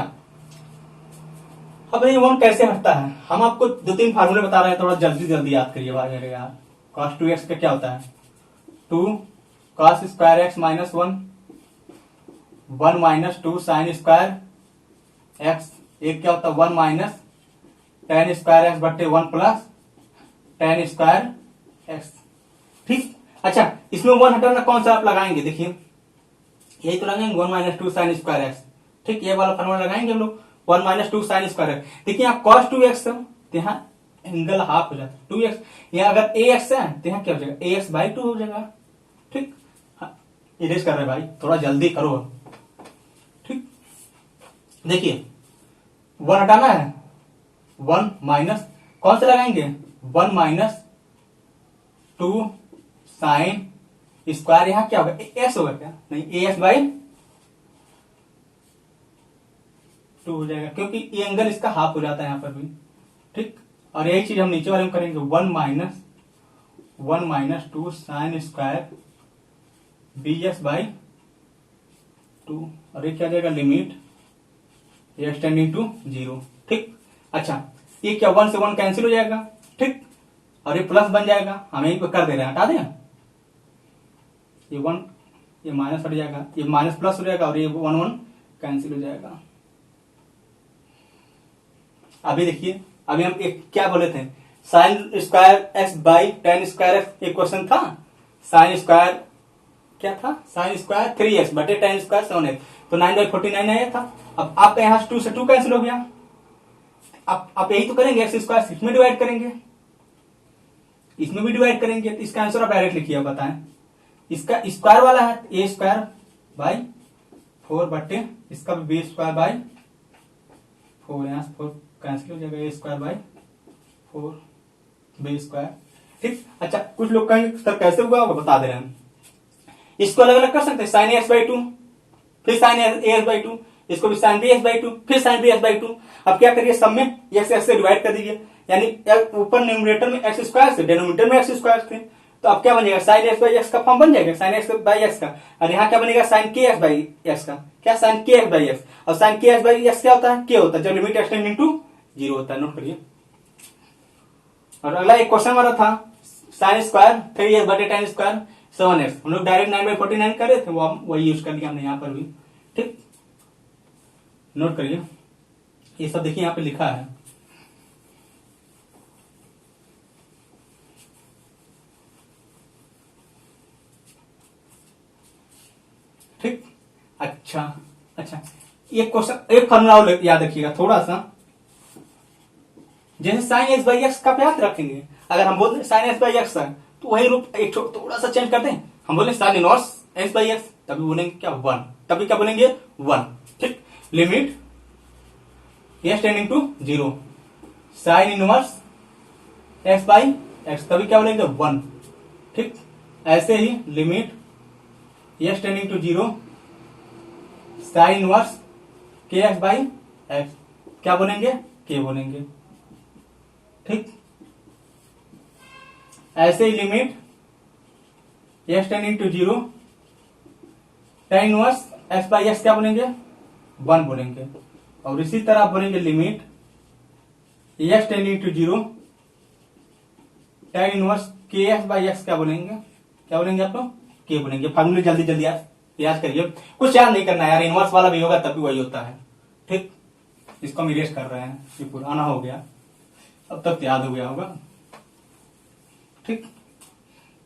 [SPEAKER 1] अब ये 1 कैसे हटता है हम आपको 2-3 फार्मूले बता रहे हैं थोड़ा जल्दी जल्दी याद करिए भाई मेरे यार। cos 2x का क्या होता है 2 cos square x minus 1 minus 2 sine square x एक क्या होता है 1 माइनस टेन स्क्वायर एक्स बट्टे 1 प्लस टेन स्क्वायर एक्स। ठीक अच्छा इसमें 1 हटाना कौन सा आप लगाएंगे देखिए यही तो लगाएंगे 1 माइनस 2 साइन स्क्वायर एक्स। ठीक ये वाला फॉर्मूला लगाएंगे हम लोग 1 माइनस 2 साइन स्क्वायर एक्स। देखिए यहाँ cos 2x तो यहाँ एंगल हाफ हो जाता है 2x यहाँ अगर ax है तो यहाँ क्या हो जाएगा ax बाई 2 हो जाएगा। ठीक इरेज कर रहे भाई थोड़ा जल्दी करो। ठीक देखिए 1 हटाना है 1 माइनस कौन से लगाएंगे 1 माइनस 2 साइन स्क्वायर यहां क्या होगा एक्स होगा क्या नहीं ax बाई 2 हो जाएगा क्योंकि ये एंगल इसका हाफ हो जाता है यहां पर भी। ठीक और यही चीज हम नीचे वाले में करेंगे 1 minus 2 sine square bx by 2 और ये क्या जाएगा लिमिट x टेंडिंग टू 0। ठीक अच्छा ये क्या 1 से 1 कैंसिल हो जाएगा। ठीक और ये प्लस बन जाएगा हम यहीं पे कर दे रहे हैं हटा दें ये 1 ये माइनस हट जाएगा ये माइनस प्लस हो जाएगा और ये 1 कैंसिल हो जाएगा। अभी देखिए अभी हम एक क्या बोले थे sine square x by ten square x एक क्वेश्चन था साइन स्क्वायर क्या था साइन स्क्वायर 3x बटे टेन स्क्वायर 7x तो 9/49 आया था। अब आपका यहाँ 2 से 2 कैंसिल हो गया आप यही तो करेंगे एक्स स्क्वायर इसमें डिवाइड करेंगे इसमें भी डिवाइड करेंगे तो इसका आंसर आप डायरेक्ट लिखिए बताएं इसका स्क्वायर वाला है ए स्क्वायर बाई 4 बटे इसका भी बी स्क्वायर बाई 4 यहाँ से 4 कैंसिल हो जाएगा a square by 4 B square. ठीक अच्छा कुछ लोग कहेंगे सर कैसे हुआ होगा बता दे रहे हैं इसको अलग अलग कर सकते हैं साइन एक्स बाई 2 फिर साइन एक्स बाई 2 इसको भी साइन बी एक्स बाई 2 फिर साइन बी एक्स बाई 2। अब क्या करिए सब में एक्स एक्स से डिवाइड कर दीजिए यानी ऊपर न्यूमरेटर में एक्स स्क्वायर से डिनोमिनेटर में एक्स स्क्वायर थे तो अब क्या बनेगा साइन एक्स बाई एक्स का फॉर्म बन जाएगा साइन एक्स बाई एक्स का और यहाँ क्या बनेगा साइन के एक्स बाई एक्स का क्या साइन के एक्स बाई एक्स और साइन के एक्स बाई एक्स क्या होता है के होता है जब लिमिट एक्स टेंडिंग टू 0 होता है। नोट करिए। और अगला एक क्वेश्चन हमारा था साइन स्क्वायर 3x बटे टेन स्क्वायर 7x हम लोग डायरेक्ट 9/49 कर रहे थे वो वही यूज कर लिया हमने यहाँ पर भी। ठीक नोट करिए ये सब देखिए यहाँ पे लिखा है ठीक अच्छा ये क्वेश्चन एक फॉर्मूला और याद रखिएगा थोड़ा सा जैसे साइन एक्स बाई एक्स का याद रखेंगे अगर हम बोलते साइन एक्स बाई एक्स है तो वही रूप एक थोड़ा सा चेंज करते हैं हम बोले sine inverse x by x तभी बोलेंगे क्या 1 तभी क्या बोलेंगे 1। ठीक limit x tending to 0 sine inverse x by x, तभी क्या बोलेंगे 1। ठीक, ऐसे ही limit x tending to 0 sine inverse के एक्स बाई एक्स, क्या बोलेंगे के बोलेंगे। ठीक, ऐसे ही limit x tending to 0 tan inverse x by x, क्या बोलेंगे 1 बोलेंगे। और इसी तरह बोलेंगे limit x tending to 0 tan inverse के एक्स बाई एक्स, क्या बोलेंगे आप लोग के बोलेंगे। फार्मूले जल्दी जल्दी याद करिए, कुछ याद नहीं करना यार, इनवर्स वाला भी होगा तब भी वही होता है। ठीक, इसको हम इरेज कर रहे हैं, ये पुराना हो गया, अब तक याद हो गया होगा। ठीक,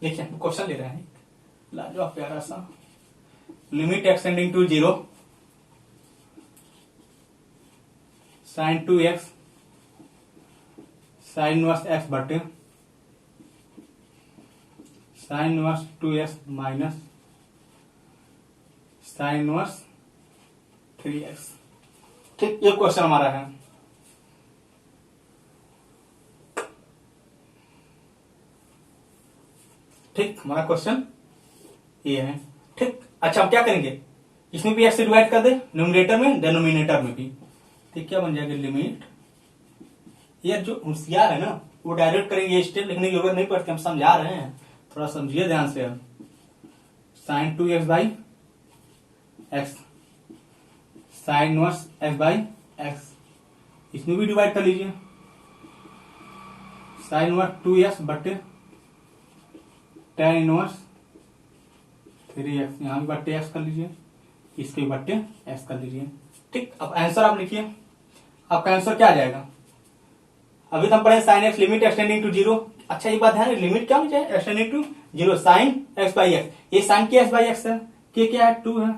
[SPEAKER 1] देखिए क्वेश्चन ले रहे हैं लाजवाब प्यारा सा। Limit x tending to 0 sine 2x sine inverse x बटे sine inverse 2x minus sine inverse 3x। ठीक, ये क्वेश्चन हमारा है। ठीक, हमारा क्वेश्चन ये है। ठीक, अच्छा हम क्या करेंगे, इसमें भी एक्स से डिवाइड कर दे, न्यूमरेटर में डेनोमिनेटर में भी। ठीक, क्या बन जाएगा लिमिट, ये जो होशियार है ना वो डायरेक्ट करेंगे, स्टेप लिखने की जरूरत नहीं पड़ती, हम समझा रहे हैं, थोड़ा समझिए ध्यान से। अब sine 2x by x sine inverse x by x, इसमें भी डिवाइड कर लीजिए, साइन इनवर्स 2x बटे tan इनवर्स 3x, यहां भी बट्टे x कर लीजिए, इसके भी बट्टे x कर लीजिए। ठीक, अब आंसर आप लिखिए, आपका आंसर क्या आ जाएगा। अभी तो हम पढ़े sine x limit x tending to 0। अच्छा ये बात ध्यान है, लिमिट क्या होनी चाहिए, x tending to 0 sine x by x, ये साइन के एक्स बाई एक्स है, के क्या है 2 है,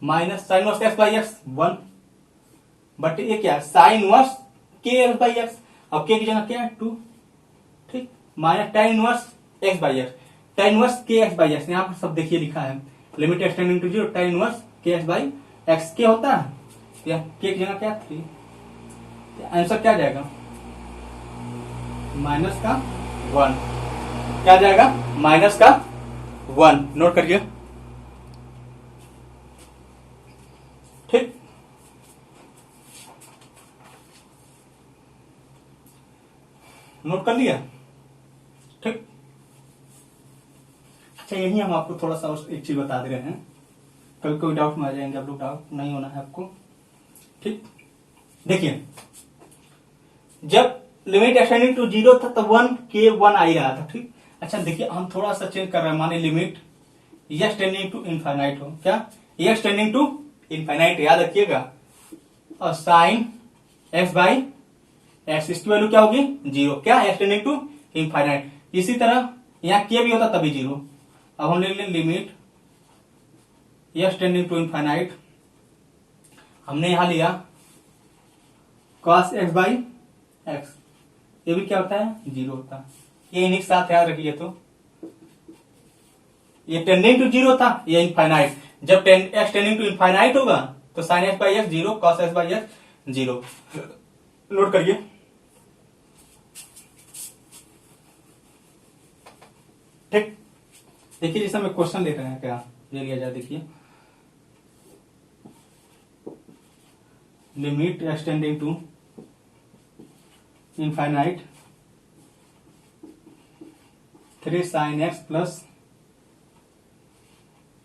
[SPEAKER 1] minus sine inverse x by x 1 but ये क्या है sine inverse k x by x, अब के की जगह क्या है 2। ठीक, minus tan inverse x by x, tan inverse के एक्स बाई एक्स, यहाँ पर सब देखिए लिखा है limit x tending to 0 tan inverse के एक्स बाई एक्स, के होता है के की जगह क्या 3, आंसर क्या जाएगा माइनस का 1, क्या जाएगा माइनस का 1, नोट करिए। ठीक, नोट कर लिया। ठीक, अच्छा यही हम आपको थोड़ा सा एक चीज बता दे रहे हैं, कभी कोई डाउट में आ जाएंगे आप लोग, डाउट नहीं होना है आपको। ठीक, देखिए जब लिमिट एक्सटेंडिंग टू 0 था तब 1 के 1 आ ही रहा था। ठीक, अच्छा देखिए हम थोड़ा सा चेंज कर रहे हैं, माने limit x tending to infinite हो, क्या एक्स टेंडिंग टू इनफाइनाइट, याद रखिएगा, और साइन एक्स बाई एक्स, इसकी वैल्यू क्या होगी 0, क्या एक्स टेंडिंग टू इनफाइनाइट। इसी तरह यहाँ के भी होता तभी 0। अब हम ले लें limit x tending to infinite, हमने यहां लिया cos x बाई एक्स, ये भी क्या होता है 0 होता है, ये इन्हीं के साथ याद रखिए। तो ये टेंडिंग टू 0 था, ये इनफाइनाइट, जब x टेंडिंग टू इनफाइनाइट होगा तो sign x by x 0, cos x by x 0, note करिए। ठीक, देखिए जैसे हमें क्वेश्चन ले रहे हैं, क्या ले लिया जाए, देखिए limit x tending to infinite 3 sine x plus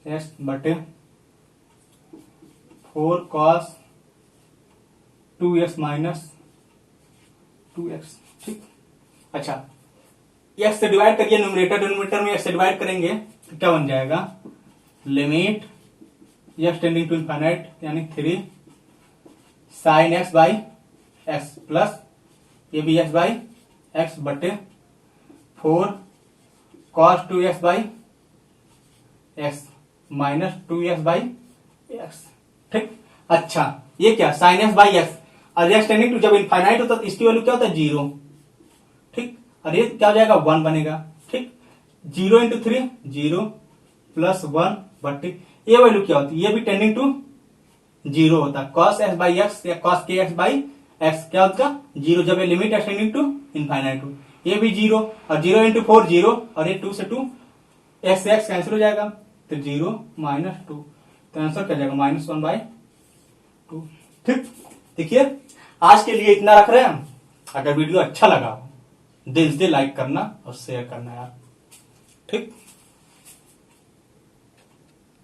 [SPEAKER 1] x बटे 4 कॉस 2x माइनस 2x। ठीक, अच्छा एक्स से डिवाइड करिए, न्यूमरेटर डिनोमिनेटर में एक्स से डिवाइड करेंगे तो क्या बन जाएगा limit x tending to infinite यानी 3 sine x by x plus ये भी एक्स बाई एक्स बटे 4 cos 2x by x minus 2x by x. ठीक, अच्छा ये क्या साइन एक्स बाई एक्स, और एक्स टेंडिंग टू जब इनफाइनाइट होता है तो इसकी वैल्यू क्या होता है 0। ठीक, और ये क्या हो जाएगा 1 बनेगा। ठीक, 0 इंटू 3 0 प्लस 1 बटे ये वैल्यू क्या होती है, ये भी टेंडिंग टू 0 होता है, cos x बाई एक्स या cos के एक्स बाई एक्स क्या होगा 0 जब ये लिमिट एक्सटेंडिंग टू इनफाइनाइट हो, ये भी 0 और 0 इंटू 4 0 और ये 2 से 2 एक्स से एक्स कैंसिल हो जाएगा तो 0 -2 तो आंसर क्या जाएगा -1/2। ठीक, देखिए आज के लिए इतना रख रहे हैं हम। अगर वीडियो अच्छा लगा दिल से लाइक करना और शेयर करना यार। ठीक।